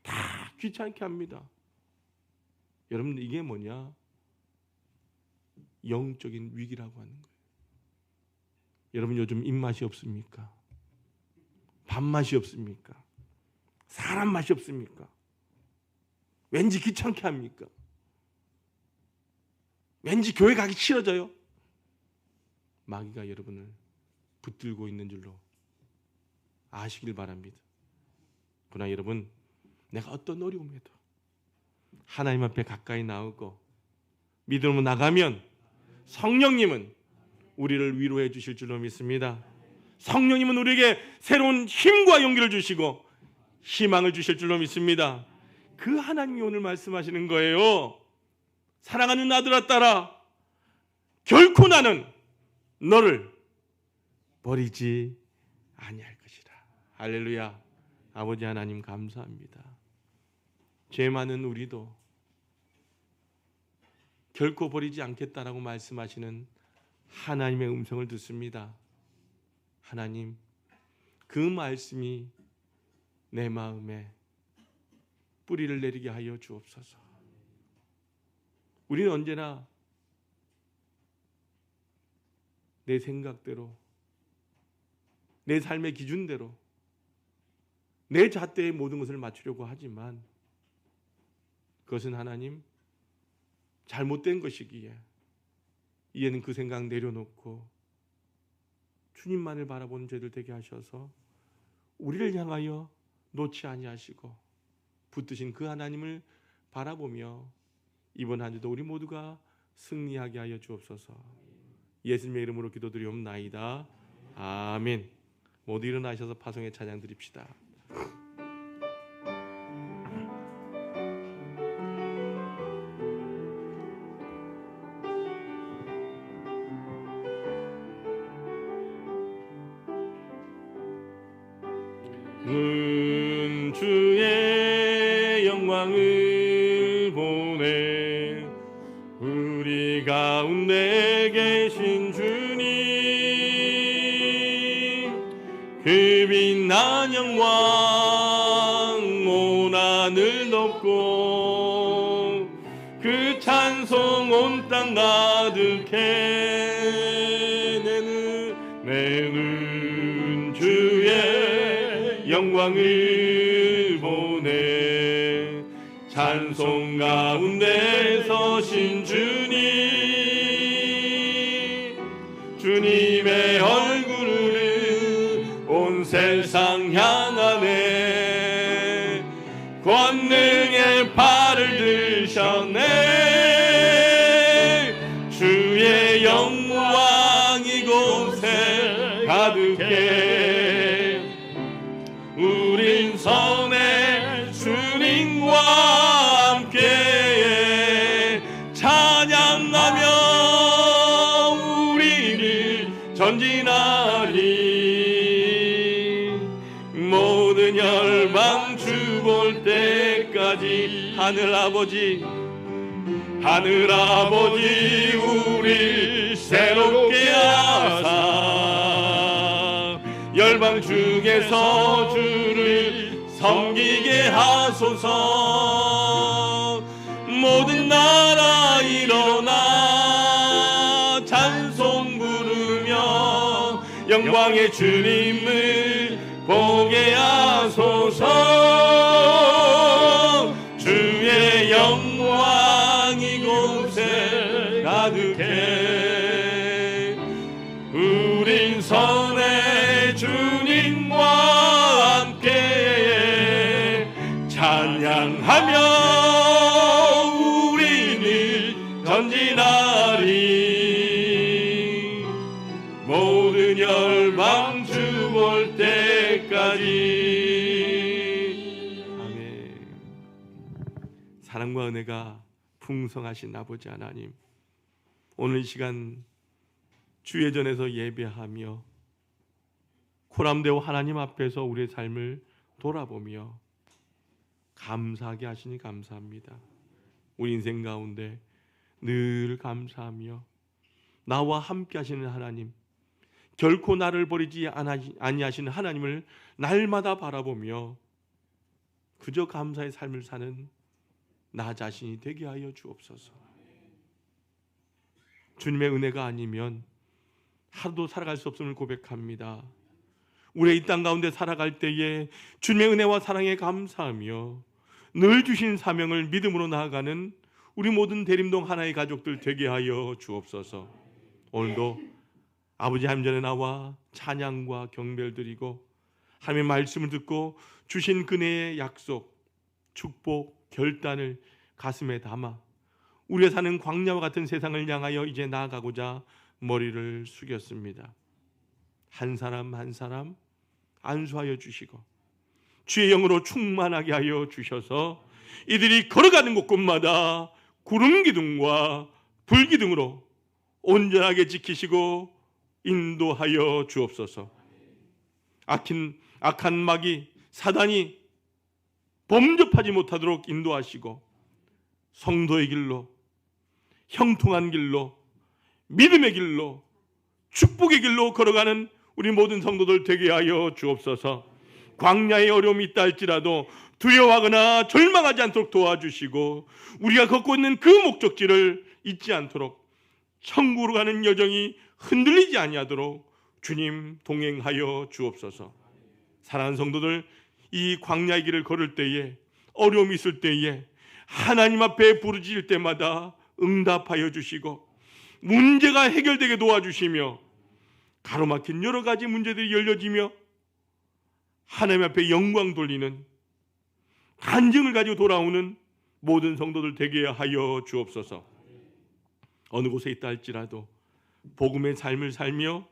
다 귀찮게 합니다. 여러분, 이게 뭐냐? 영적인 위기라고 하는 거예요. 여러분, 요즘 입맛이 없습니까? 밥맛이 없습니까? 사람 맛이 없습니까? 왠지 귀찮게 합니까? 왠지 교회 가기 싫어져요? 마귀가 여러분을 붙들고 있는 줄로 아시길 바랍니다. 그러나 여러분, 내가 어떤 어려움에도 하나님 앞에 가까이 나오고 믿음으로 나가면 성령님은 우리를 위로해 주실 줄로 믿습니다. 성령님은 우리에게 새로운 힘과 용기를 주시고 희망을 주실 줄로 믿습니다. 그 하나님이 오늘 말씀하시는 거예요. 사랑하는 아들아 딸아, 결코 나는 너를 버리지 아니할 것이라. 할렐루야. 아버지 하나님 감사합니다. 죄 많은 우리도 결코 버리지 않겠다라고 말씀하시는 하나님의 음성을 듣습니다. 하나님, 그 말씀이 내 마음에 뿌리를 내리게 하여 주옵소서. 우리는 언제나 내 생각대로, 내 삶의 기준대로, 내 잣대에 모든 것을 맞추려고 하지만 그것은 하나님 잘못된 것이기에 이제는 그 생각 내려놓고 주님만을 바라보는 저희들 되게 하셔서 우리를 향하여 놓지 아니하시고 붙드신 그 하나님을 바라보며 이번 한 주도 우리 모두가 승리하게 하여 주옵소서. 예수님의 이름으로 기도드리옵나이다. 아멘. 모두 일어나셔서 파송의 찬양 드립시다. 주의 영광을 보내 우리 가운데 계신 주님, 그 빛난 영광 온 하늘 덮고 그 찬송 온 땅 가득해 내는 주의 영광을 보내 찬송 가운데 서신 주님의 얼굴을 온 세상 향하네 권능의 팔을 드셨네 주의 영광 이곳에 가득해 우린 선의 주님과 함께 찬양하며 우리를 전진하리 모든 열방 주 볼 때까지 하늘아버지 우리 새롭게 하사 열방 중에서 주를 섬기게 하소서 모든 나라 일어나 찬송 부르며 영광의 주님을 보게 하소서 주 사랑과 은혜가 풍성하신 아버지 하나님, 오늘 이 시간 주의 전에서 예배하며 코람데오 하나님 앞에서 우리의 삶을 돌아보며 감사하게 하시니 감사합니다. 우리 인생 가운데 늘 감사하며 나와 함께 하시는 하나님, 결코 나를 버리지 아니하시는 하나님을 날마다 바라보며 그저 감사의 삶을 사는 나 자신이 되게 하여 주옵소서. 주님의 은혜가 아니면 하루도 살아갈 수 없음을 고백합니다. 우리의 이 땅 가운데 살아갈 때에 주님의 은혜와 사랑에 감사하며 늘 주신 사명을 믿음으로 나아가는 우리 모든 대림동 하나의 가족들 되게 하여 주옵소서. 오늘도 아버지 하나님 전에 나와 찬양과 경배를 드리고 하나님의 말씀을 듣고 주신 그네의 약속, 축복, 결단을 가슴에 담아 우리가 사는 광야와 같은 세상을 향하여 이제 나아가고자 머리를 숙였습니다. 한 사람 한 사람 안수하여 주시고 주의 영으로 충만하게 하여 주셔서 이들이 걸어가는 곳곳마다 구름 기둥과 불 기둥으로 온전하게 지키시고 인도하여 주옵소서. 악한 마귀 사단이 범접하지 못하도록 인도하시고 성도의 길로, 형통한 길로, 믿음의 길로, 축복의 길로 걸어가는 우리 모든 성도들 되게 하여 주옵소서. 광야의 어려움이 있다 할지라도 두려워하거나 절망하지 않도록 도와주시고 우리가 걷고 있는 그 목적지를 잊지 않도록 천국으로 가는 여정이 흔들리지 아니하도록 주님 동행하여 주옵소서. 사랑하는 성도들, 이 광야의 길을 걸을 때에, 어려움이 있을 때에 하나님 앞에 부르짖을 때마다 응답하여 주시고 문제가 해결되게 도와주시며 가로막힌 여러 가지 문제들이 열려지며 하나님 앞에 영광 돌리는 간증을 가지고 돌아오는 모든 성도들 되게 하여 주옵소서. 어느 곳에 있다 할지라도 복음의 삶을 살며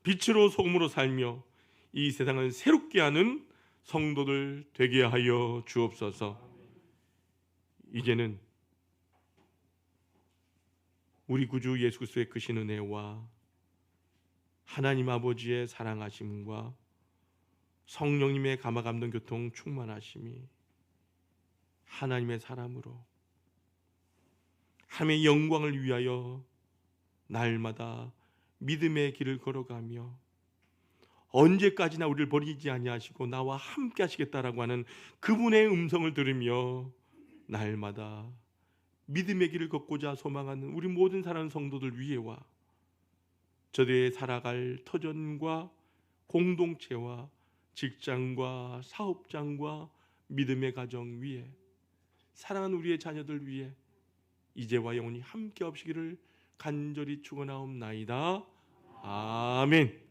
빛으로 소금으로 살며 이 세상을 새롭게 하는 성도들 되게 하여 주옵소서. 이제는 우리 구주 예수 그리스도의 크신 은혜와 하나님 아버지의 사랑하심과 성령님의 감화감동 교통 충만하심이 하나님의 사람으로 하나님의 영광을 위하여 날마다 믿음의 길을 걸어가며 언제까지나 우리를 버리지 아니하시고 나와 함께 하시겠다라고 하는 그분의 음성을 들으며 날마다 믿음의 길을 걷고자 소망하는 우리 모든 사랑하는 성도들 위에와 저들의 살아갈 터전과 공동체와 직장과 사업장과 믿음의 가정 위에 사랑하는 우리의 자녀들 위에 이제와 영원히 함께 없시기를 간절히 축원하옵나이다. 아멘.